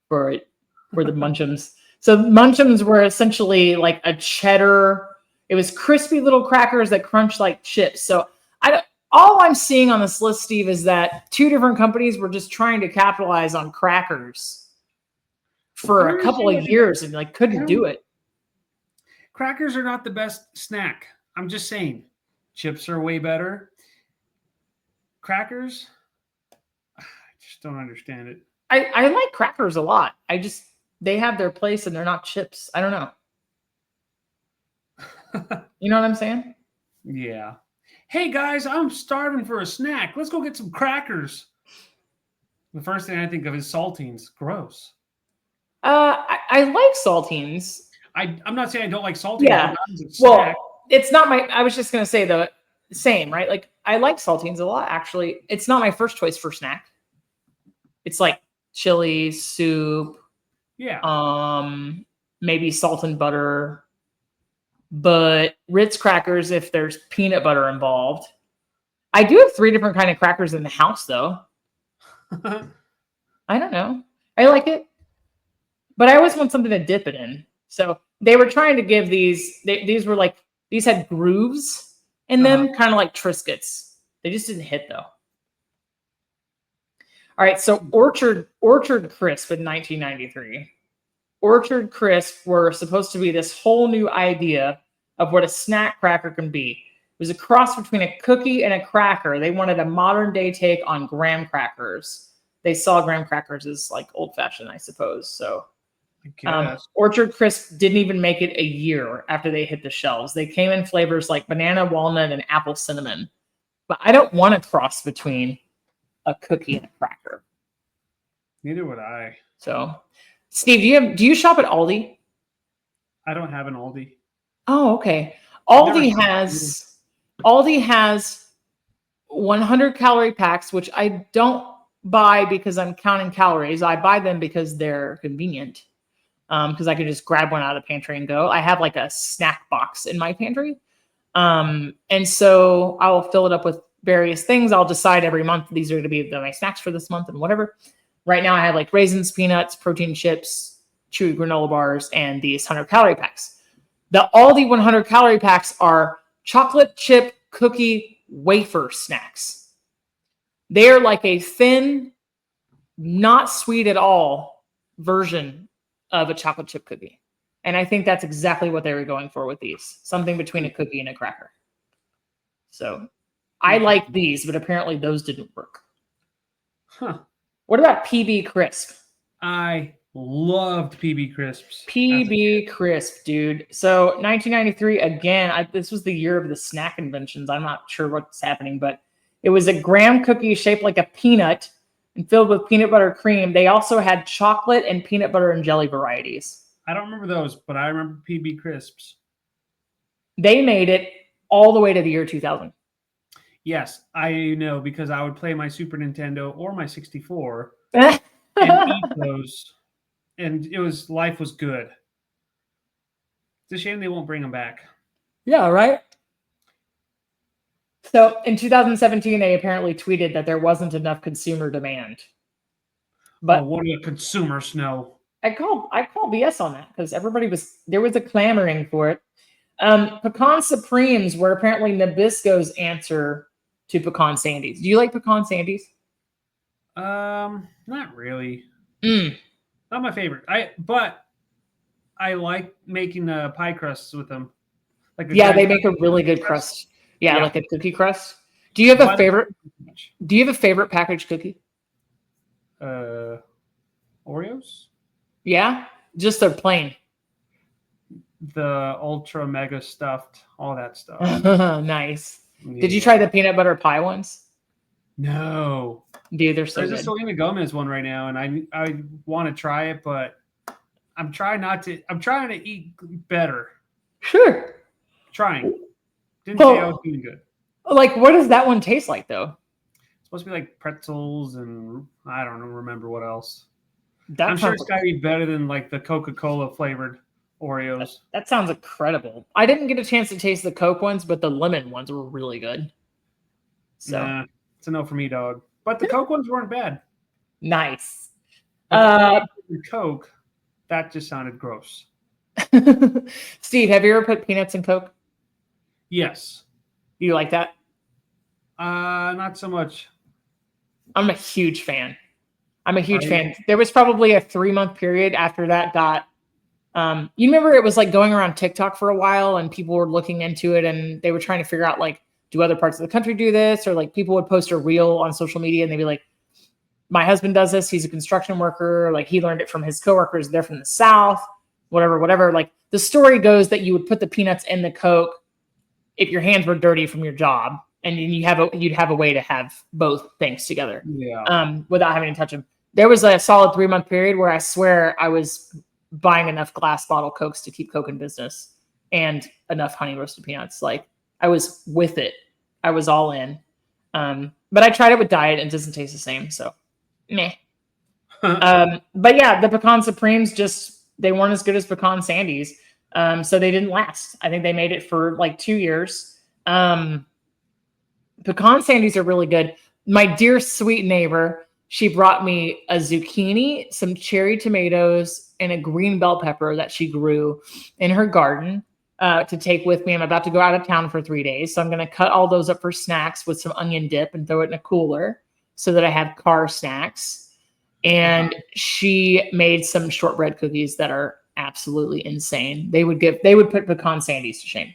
for it, for the Munchums. So Munchums were essentially like a cheddar. It was crispy little crackers that crunch like chips. So all I'm seeing on this list, Steve, is that 2 different companies were just trying to capitalize on crackers for a couple of years and like couldn't do it. Crackers are not the best snack. I'm just saying. Chips are way better. Crackers, I just don't understand it. I like crackers a lot. They have their place and they're not chips. I don't know. You know what I'm saying? Yeah. Hey guys, I'm starving for a snack. Let's go get some crackers. The first thing I think of is saltines. Gross. I like saltines. I'm not saying I don't like saltines. Yeah. Well, it's not I was just going to say the same, right? Like I like saltines a lot, actually. It's not my first choice for snack. It's like chili, soup. Yeah. Maybe salt and butter. But Ritz crackers, if there's peanut butter involved. I do have 3 different kind of crackers in the house, though. I don't know. I like it. But I always want something to dip it in. So they were trying to give these had grooves in them, kind of like Triscuits. They just didn't hit, though. All right, so Orchard Crisp in 1993. Orchard Crisp were supposed to be this whole new idea of what a snack cracker can be. It was a cross between a cookie and a cracker. They wanted a modern day take on graham crackers. They saw graham crackers as like old fashioned, I suppose. So Orchard Crisp didn't even make it a year after they hit the shelves. They came in flavors like banana, walnut, and apple cinnamon. but I don't want to cross between a cookie and a cracker. Neither would I. So, Steve, do you shop at Aldi? I don't have an Aldi. Oh, okay. Never Aldi has 100 calorie packs, which I don't buy because I'm counting calories. I buy them because they're convenient. Because I can just grab one out of the pantry and go. I have like a snack box in my pantry. And so I'll fill it up with various things. I'll decide every month these are going to be my snacks for this month and whatever. Right now I have like raisins, peanuts, protein chips, chewy granola bars, and these 100 calorie packs. The Aldi 100 calorie packs are chocolate chip cookie wafer snacks. They're like a thin, not sweet at all version of a chocolate chip cookie. And I think that's exactly what they were going for with these. Something between a cookie and a cracker. So I like these, but apparently those didn't work. Huh. What about PB Crisp? I loved PB Crisps. PB Crisp, dude. So 1993, again, this was the year of the snack inventions. I'm not sure what's happening, but it was a graham cookie shaped like a peanut and filled with peanut butter cream. They also had chocolate and peanut butter and jelly varieties. I don't remember those, but I remember PB Crisps. They made it all the way to the year 2000. Yes, I know because I would play my Super Nintendo or my 64 and eat those, and life was good. It's a shame they won't bring them back. Yeah, right? So in 2017, they apparently tweeted that there wasn't enough consumer demand. But what do the consumers know? I call BS on that because there was a clamoring for it. Pecan Supremes were apparently Nabisco's answer to pecan sandies. Do you like pecan sandies? Not really. Not my favorite. But I like making pie crusts with them. They make a really good crust. Yeah, like a cookie crust. Do you have a favorite? Do you have a favorite packaged cookie? Oreos. Yeah, just they're plain. The ultra mega stuffed, all that stuff. Nice. Yeah. Did you try the peanut butter pie ones? No. Dude, they're so good. There's a Selena Gomez one right now, and I want to try it, but I'm trying to eat better. Sure. Trying. Didn't say I was doing good. Like, what does that one taste like, though? It's supposed to be like pretzels and I don't remember what else. I'm sure it's got to be better than like the Coca-Cola flavored Oreos. That sounds incredible. I didn't get a chance to taste the Coke ones, but the lemon ones were really good. So it's a no for me, dog. But the Coke ones weren't bad. Nice. The Coke, that just sounded gross. Steve, have you ever put peanuts in Coke? Yes. You like that? Not so much. I'm a huge fan. fan. There was probably a 3-month period after that got. You remember it was like going around TikTok for a while, and people were looking into it, and they were trying to figure out like, do other parts of the country do this, or like people would post a reel on social media, and they'd be like, "My husband does this. He's a construction worker. Like he learned it from his coworkers. They're from the South. Whatever. Like the story goes that you would put the peanuts in the Coke if your hands were dirty from your job, and you'd have a way to have both things together. Yeah. Without having to touch them. There was a solid 3-month period where I swear I was buying enough glass bottle Cokes to keep Coke in business and enough honey roasted peanuts. Like I was with it. I was all in. But I tried it with diet and it doesn't taste the same. So meh. But yeah, the Pecan Supremes they weren't as good as Pecan Sandies. So they didn't last. I think they made it for like 2 years. Pecan Sandies are really good. My dear sweet neighbor, she brought me a zucchini, some cherry tomatoes, and a green bell pepper that she grew in her garden to take with me. I'm about to go out of town for 3 days. So I'm going to cut all those up for snacks with some onion dip and throw it in a cooler so that I have car snacks. And she made some shortbread cookies that are absolutely insane. They would put Pecan Sandies to shame.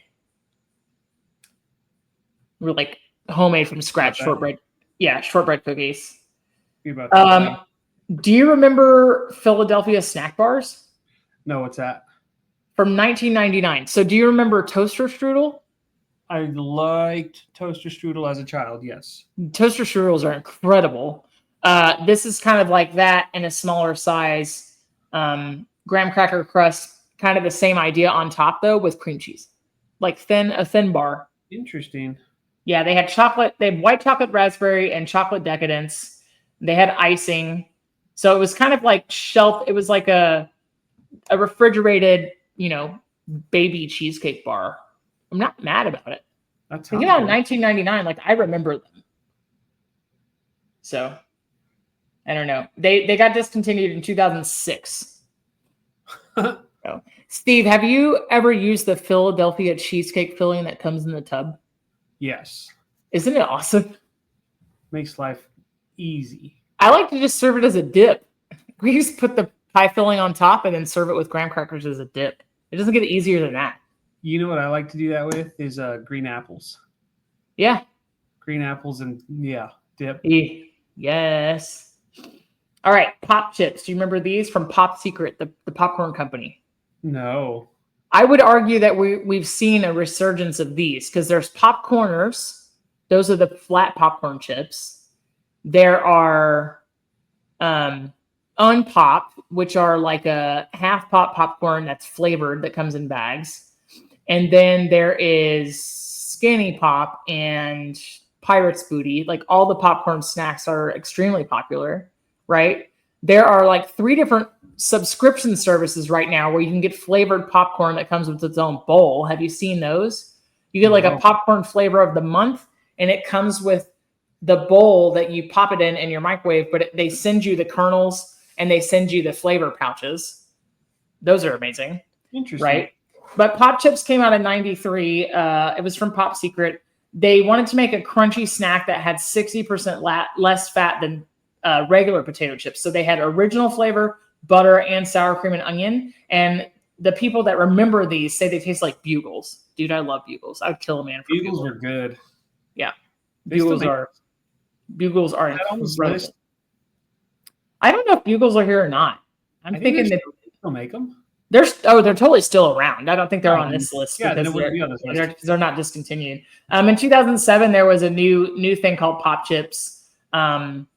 We're like homemade from scratch shortbread. Yeah, shortbread cookies. Do you remember Philadelphia snack bars? No, what's that? From 1999. So do you remember Toaster Strudel? I liked toaster strudel as a child. Yes. Toaster strudels are incredible. This is kind of like that in a smaller size. Graham cracker crust, kind of the same idea on top though, with cream cheese, like a thin bar. Interesting. Yeah, they had chocolate. They had white chocolate raspberry and chocolate decadence. They had icing, so it was kind of like shelf. It was like a refrigerated, baby cheesecake bar. I'm not mad about it. That They sounds came out in good. 1999. Like I remember them. So I don't know. They got discontinued in 2006. So, Steve, have you ever used the Philadelphia cheesecake filling that comes in the tub? Yes. Isn't it awesome? Makes life easy. I like to just serve it as a dip. We just put the pie filling on top and then serve it with graham crackers as a dip. It doesn't get easier than that. You know what I like to do that with is green apples. Yeah. Green apples and dip. Yes. All right, pop chips. Do you remember these from Pop Secret, the popcorn company? No. I would argue that we've seen a resurgence of these because there's popcorners. Those are the flat popcorn chips. There are unpop, which are like a half pop popcorn that's flavored that comes in bags. And then there is Skinny Pop and Pirate's Booty. Like all the popcorn snacks are extremely popular, right? There are like 3 different subscription services right now where you can get flavored popcorn that comes with its own bowl. Have you seen those? You get like a popcorn flavor of the month, and it comes with the bowl that you pop it in your microwave, but they send you the kernels and they send you the flavor pouches. Those are amazing. Interesting. Right? But Pop Chips came out in 93. It was from Pop Secret. They wanted to make a crunchy snack that had 60% less fat than regular potato chips. So they had original flavor, butter, and sour cream and onion. And the people that remember these say they taste like Bugles. Dude, I love Bugles. I would kill a man for Bugles. Bugles are good. Yeah. Bugles are incredible. I don't know if Bugles are here or not. I'm thinking that they'll make them. They're totally still around. I don't think they're on this list because they're not discontinued. In 2007, there was a new thing called Pop Chips, and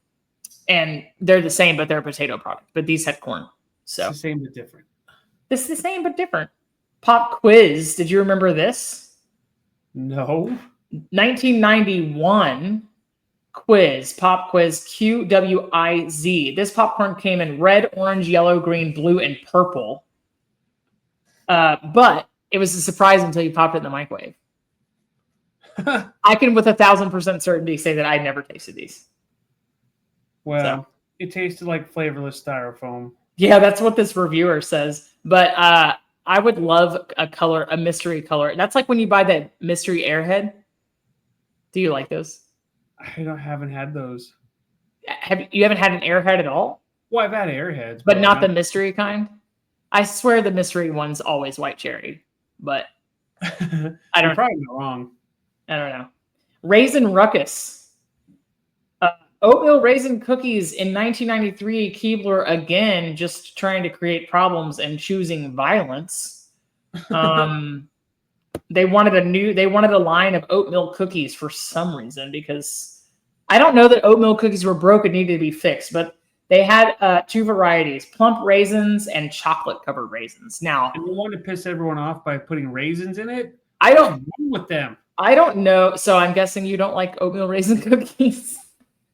they're the same, but they're a potato product. But these had corn, so it's the same but different. It's the same but different. Pop Quiz. Did you remember this? No. 1991 quiz. Pop Quiz. QWIZ. This popcorn came in red, orange, yellow, green, blue, and purple. But it was a surprise until you popped it in the microwave. I can, with 1,000% certainty, say that I never tasted these. Well, it tasted like flavorless styrofoam. Yeah, that's what this reviewer says. But I would love a mystery color. That's like when you buy that mystery Airhead. Do you like those? I haven't had those. You haven't had an Airhead at all? Well, I've had Airheads, but not the mystery kind. I swear the mystery one's always white cherry, but I don't. You're probably wrong. I don't know. Raisin Ruckus. Oatmeal raisin cookies in 1993. Keebler again, just trying to create problems and choosing violence. They wanted a line of oatmeal cookies for some reason, because I don't know that oatmeal cookies were broke and needed to be fixed, but they had 2 varieties: plump raisins and chocolate-covered raisins. Now, and you want to piss everyone off by putting raisins in it? I don't. What's wrong with them? I don't know. So I'm guessing you don't like oatmeal raisin cookies.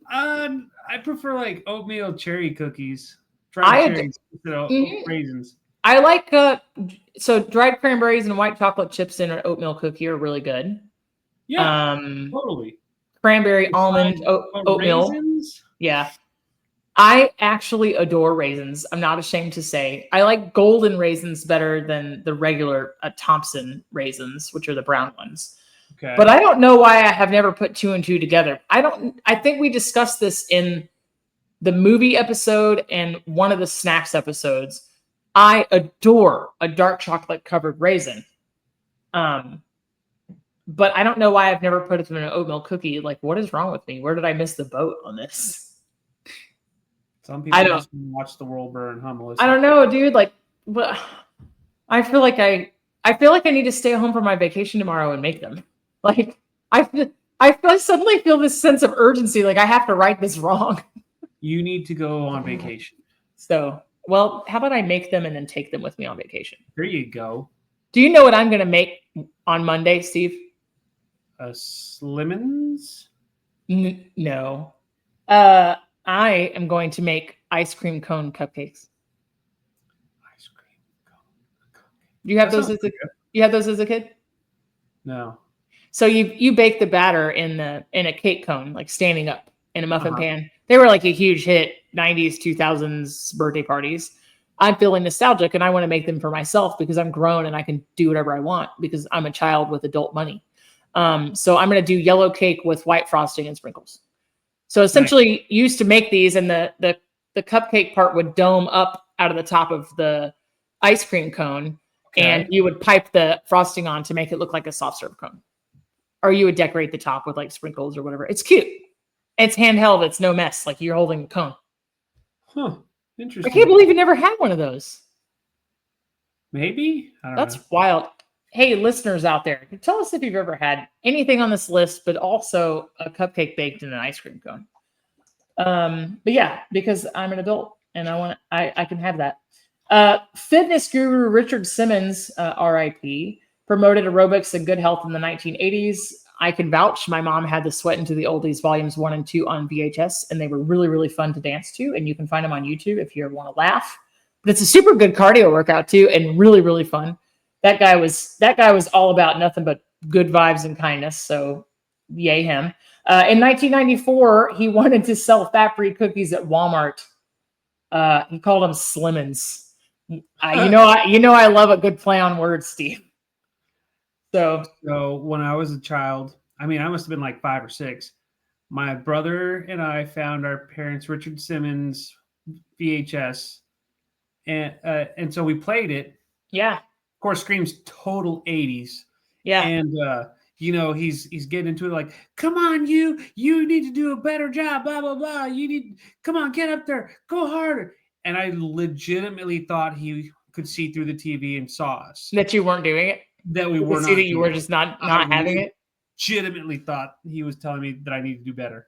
I prefer like oatmeal cherry cookies. Cherries instead of raisins. I like so dried cranberries and white chocolate chips in an oatmeal cookie are really good. Yeah, totally. Cranberry, almond, oatmeal. Raisins? Yeah. I actually adore raisins. I'm not ashamed to say. I like golden raisins better than the regular Thompson raisins, which are the brown ones. Okay. But I don't know why I have never put 2 and 2 together. I think we discussed this in the movie episode and one of the snacks episodes. I adore a dark chocolate covered raisin. But I don't know why I've never put it in an oatmeal cookie. Like, what is wrong with me? Where did I miss the boat on this? Some people just watch the world burn. I don't know, dude. Like, I feel like I need to stay home for my vacation tomorrow and make them. Like I suddenly feel this sense of urgency, like I have to right this wrong. You need to go on vacation. So, well, how about I make them and then take them with me on vacation? There you go. Do you know what I'm going to make on Monday, Steve? Slimmins? No. I am going to make ice cream cone cupcakes. Ice cream cone. You have That those sounds as a pretty good. you have those as a kid? No. So you bake the batter in a cake cone, like standing up in a muffin Uh-huh. pan. They were like a huge hit, 90s, 2000s birthday parties. I'm feeling nostalgic and I want to make them for myself because I'm grown and I can do whatever I want because I'm a child with adult money. So I'm going to do yellow cake with white frosting and sprinkles. So essentially, you used to make these, and the cupcake part would dome up out of the top of the ice cream cone, and Okay. you would pipe the frosting on to make it look like a soft serve cone. Or you would decorate the top with like sprinkles or whatever. It's cute. It's handheld. It's no mess. Like you're holding a cone. Huh. I Interesting. can't believe you never had one of those. Maybe? I don't That's know. wild. Hey, listeners out there, tell us if you've ever had anything on this list, but also a cupcake baked in an ice cream cone. But yeah, because I'm an adult and I can have that. Fitness guru Richard Simmons, RIP, promoted aerobics and good health in the 1980s. I can vouch. My mom had the Sweat into the Oldies volumes 1 and 2 on VHS, and they were really, really fun to dance to. And you can find them on YouTube if you ever want to laugh. But it's a super good cardio workout too, and really, really fun. That guy was all about nothing but good vibes and kindness. So yay him. In 1994, he wanted to sell fat-free cookies at Walmart. He called them Slimmins. I love a good play on words, Steve. So when I was a child, I mean, I must have been like 5 or 6. My brother and I found our parents' Richard Simmons VHS, and so we played it. yeah, Of course, screams total 80s. yeah. And he's getting into it like, come on, you need to do a better job, blah blah blah. Come on, get up there, go harder. And I legitimately thought he could see through the TV and saw us. That you weren't doing it. That we You were could not. see that you doing were it. just not I having it. legitimately thought he was telling me that I need to do better.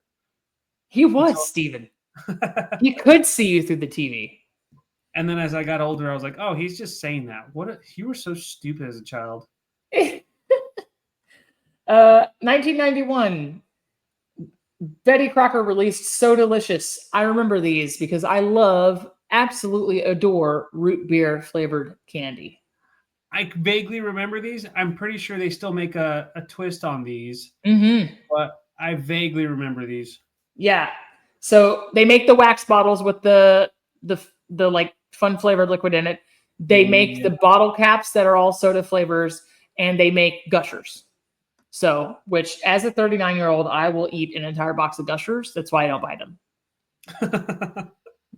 He was, Steven. He could see you through the TV. And then as I got older, I was like, oh, he's just saying that. You were so stupid as a child. 1991, Betty Crocker released So Delicious. I remember these because I absolutely adore root beer flavored candy. I vaguely remember these. I'm pretty sure they still make a twist on these, Mm-hmm. but I vaguely remember these. Yeah. So they make the wax bottles with the like fun flavored liquid in it. They make the bottle caps that are all soda flavors, and they make gushers. So, which as a 39-year-old, I will eat an entire box of gushers. That's why I don't buy them.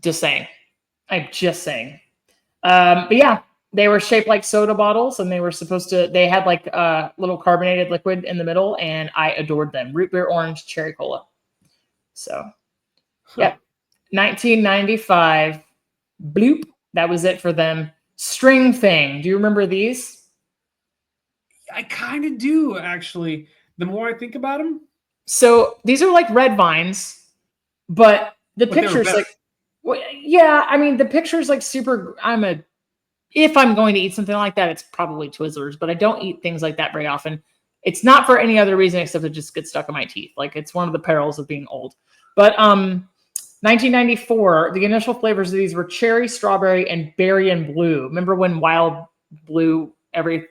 Just saying. I'm just saying. But yeah, they were shaped like soda bottles, and they had like a little carbonated liquid in the middle, and I adored them. Root beer, orange, cherry cola. So, yeah. 1995, bloop. That was it for them. String thing. Do you remember these? I kind of do, actually. The more I think about them. So these are like red vines, but the picture's like, well, yeah, I mean, the picture's like super. If I'm going to eat something like that, it's probably Twizzlers, but I don't eat things like that very often. It's not for any other reason except it just gets stuck in my teeth. Like it's one of the perils of being old. But 1994, the initial flavors of these were cherry, strawberry, and berry and blue. Remember when wild blue,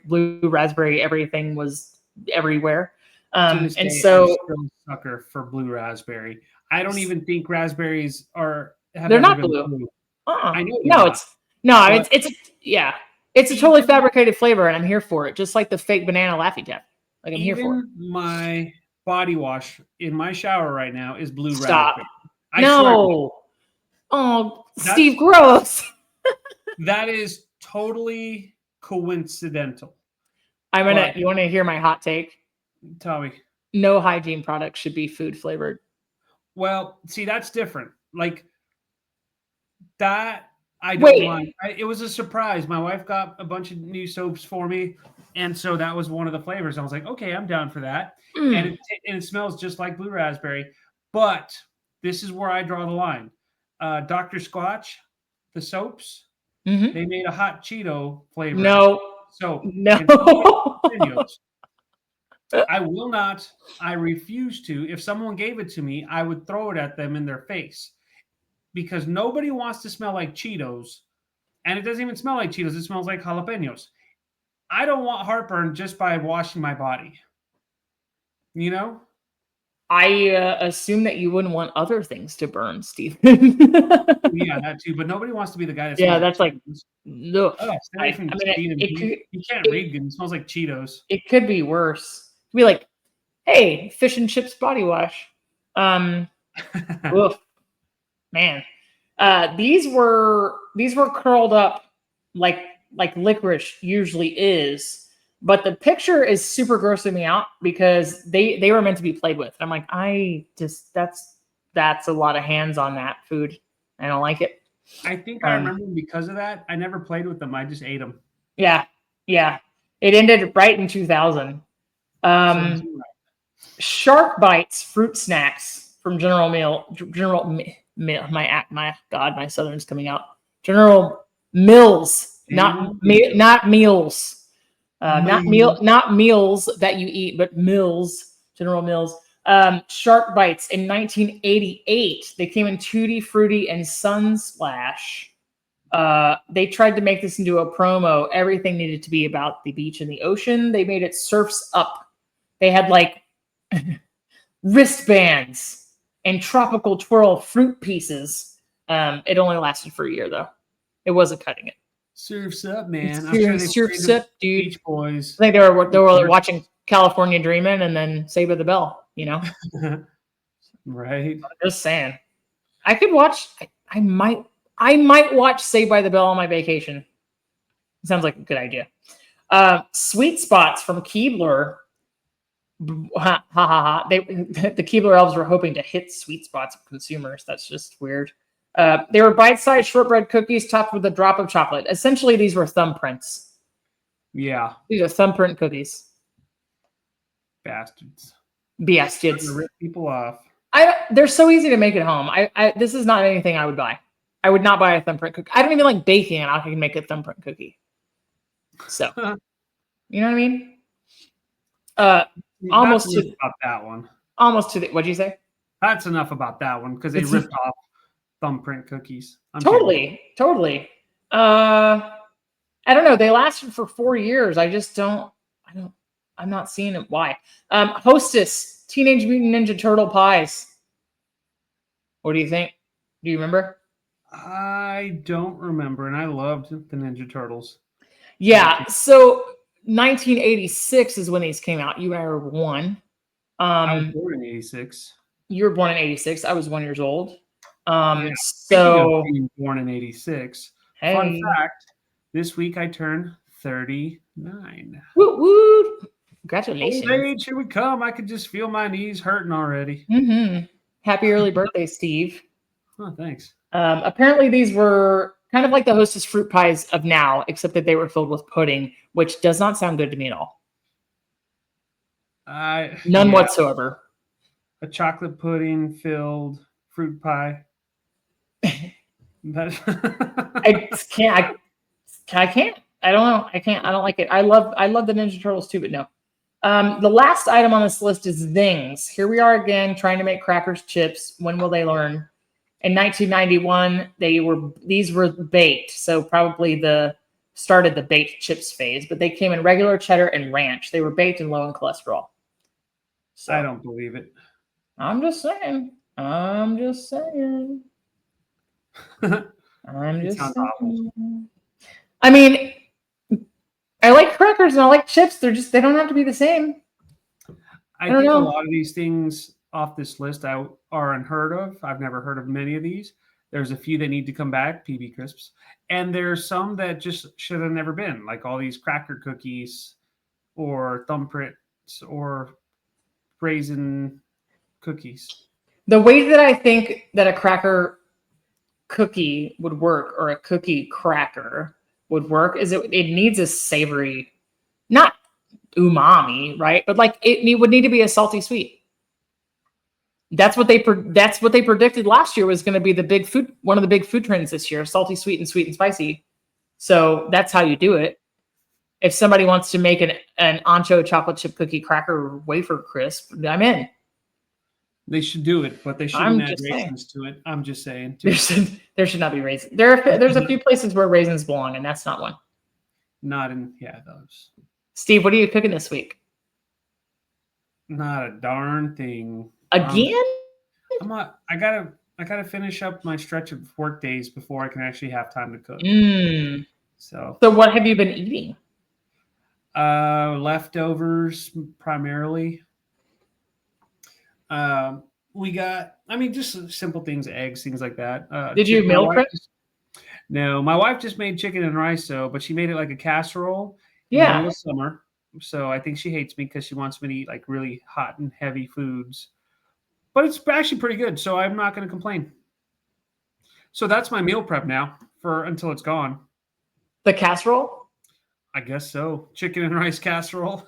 blue raspberry, everything was everywhere? And so I'm still a sucker for blue raspberry. I don't even think raspberries have they're ever not been blue. I know it's a totally fabricated flavor, and I'm here for it. Just like the fake banana Laffy Taffy. Like I'm here for it. My body wash in my shower right now is blue Stop. raspberry. No. Oh, Steve, gross. That is totally coincidental. You want to hear my hot take? Tell me. No hygiene products should be food flavored. Well, see, that's different. Like that I don't Wait. mind. It was a surprise. My wife got a bunch of new soaps for me, and so that was one of the flavors. I was like, okay, I'm down for that. And Mm. it smells just like blue raspberry. But this is where I draw the line. Dr. Squatch, the soaps, Hmm. they made a hot Cheeto flavored No. soap. No. And so did jalapenos. I will not. I refuse to. If someone gave it to me, I would throw it at them in their face because nobody wants to smell like Cheetos. And it doesn't even smell like Cheetos. It smells like jalapenos. I don't want heartburn just by washing my body. You know? I assume that you wouldn't want other things to burn, Stephen. Yeah, that too. But nobody wants to be the guy that Yeah, smells like that's like, Cheetos. ugh. Oh, stay away from I mean, Steve and it Pete. could You can't it, read good. It smells like Cheetos. it could be worse. It could be like, hey, fish and chips body wash. Um, Oof, man. These were curled up like licorice usually is, but the picture is super grossing me out because they were meant to be played with. I'm like, I just that's a lot of hands on that food. I don't like it. I think I remember because of that. I never played with them. I just ate them. Yeah, yeah. It ended right in 2000. Sounds Um, right. Shark Bites fruit snacks from my God, my Southern's coming out. General Mills, not meals, not meals that you eat, but Mills, General Mills. Shark Bites in 1988. They came in Tutti Frutti and Sunsplash. They tried to make this into a promo. Everything needed to be about the beach and the ocean. They made it surfs up. They had like wristbands and tropical twirl fruit pieces. It only lasted for a year though. It wasn't cutting it. Surfs up, man. I'm sure they Surfs played up, the dude. Beach Boys. I think they were watching California Dreamin' and then Saved by the Bell. You know, Right. I'm just saying. I could watch. I might watch Saved by the Bell on my vacation. Sounds like a good idea. Sweet spots from Keebler. Ha ha ha ha. The Keebler elves were hoping to hit sweet spots of consumers. That's just weird. They were bite-sized shortbread cookies topped with a drop of chocolate. Essentially, these were thumbprints. Yeah. These are thumbprint cookies. Bastards. Bastards. Rip people off. They're so easy to make at home. This is not anything I would buy. I would not buy a thumbprint cookie. I don't even like baking, and I can make a thumbprint cookie. So, you know what I mean? Almost That's about that one. Almost to the. What'd you say? That's enough about that one because they ripped off thumbprint cookies. Totally. I don't know. They lasted for 4 years. I'm not seeing it. Why? Hostess Teenage Mutant Ninja Turtle pies. What do you think? Do you remember? I don't remember, and I loved the Ninja Turtles. Yeah. So 1986 is when these came out. You and I were one. I was born in '86. You were born in 86. I was 1 year old. Yeah, So being born in '86. Hey. Fun fact: this week I turned 39. Woo woo! Congratulations! Old age, here we come. I could just feel my knees hurting already. Mm-hmm. Happy early birthday, Steve. Oh, thanks. Apparently, these were kind of like the Hostess fruit pies of now, except that they were filled with pudding, which does not sound good to me at all. None whatsoever. A chocolate pudding filled fruit pie. I can't. I can't. I don't know. I can't. I don't like it. I love the Ninja Turtles too, but no. The last item on this list is Zings. Here we are again trying to make crackers chips. When will they learn? In 1991, these were baked, so probably started the baked chips phase, but they came in regular cheddar and ranch. They were baked and low in cholesterol. So, I don't believe it. I'm just saying. I'm just saying. I mean, I like crackers and I like chips. They don't have to be the same. I think a lot of these things off this list are unheard of. I've never heard of many of these. There's a few that need to come back, PB Crisps. And there's some that just should have never been, like all these cracker cookies or thumbprints or raisin cookies. The way that I think that a cracker cookie would work, or a cookie cracker would work, is it needs a savory, not umami, right? But like would need to be a salty sweet. That's what they predicted last year was going to be one of the big food trends this year: salty sweet and spicy. So that's how you do it. If somebody wants to make an ancho chocolate chip cookie cracker wafer crisp, I'm in. They should do it, but they shouldn't add raisins to it. I'm just saying. There should not be raisins. There's a few places where raisins belong, and that's not one. Not in those. Steve, what are you cooking this week? Not a darn thing. Again? I gotta finish up my stretch of work days before I can actually have time to cook. So what have you been eating? Leftovers primarily. We got, just simple things, eggs, things like that. Did you meal prep? No, my wife just made chicken and rice, but she made it like a casserole in Yeah. the middle of summer. So I think she hates me because she wants me to eat like really hot and heavy foods. But it's actually pretty good, so I'm not going to complain. So that's my meal prep now until it's gone. The casserole? I guess so. Chicken and rice casserole.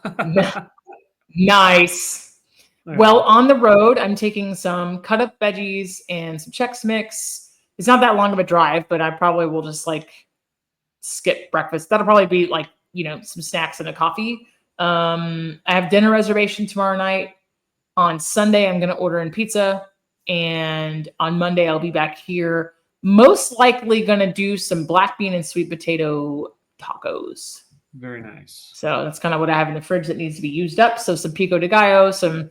Nice. Well, on the road, I'm taking some cut up veggies and some Chex Mix. It's not that long of a drive, but I probably will just like skip breakfast. That'll probably be like, some snacks and a coffee. I have dinner reservation tomorrow night. On Sunday, I'm going to order in pizza. And on Monday, I'll be back here. Most likely going to do some black bean and sweet potato tacos. Very nice. So that's kind of what I have in the fridge that needs to be used up. So some pico de gallo, some,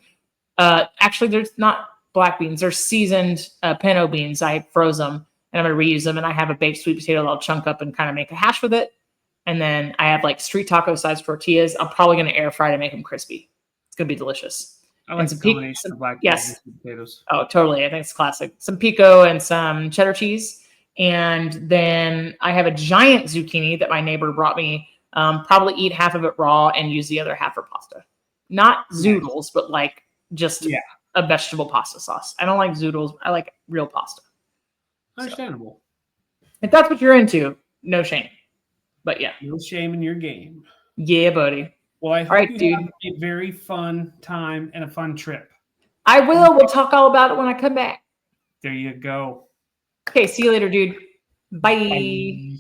actually there's not black beans. They're seasoned pinto beans. I froze them and I'm going to reuse them. And I have a baked sweet potato that I'll chunk up and kind of make a hash with it. And then I have like street taco sized tortillas. I'm probably going to air fry to make them crispy. It's going to be delicious. I like the combination of black beans and sweet potatoes. Oh, totally. I think it's classic. Some pico and some cheddar cheese. And then I have a giant zucchini that my neighbor brought me. Probably eat half of it raw and use the other half for pasta. Not zoodles, but like just a vegetable pasta sauce. I don't like zoodles. I like real pasta. Understandable. So, if that's what you're into, no shame. But yeah. No shame in your game. Yeah, buddy. Well, I hope you have a very fun time and a fun trip. I will. We'll talk all about it when I come back. There you go. Okay, see you later, dude. Bye. Bye.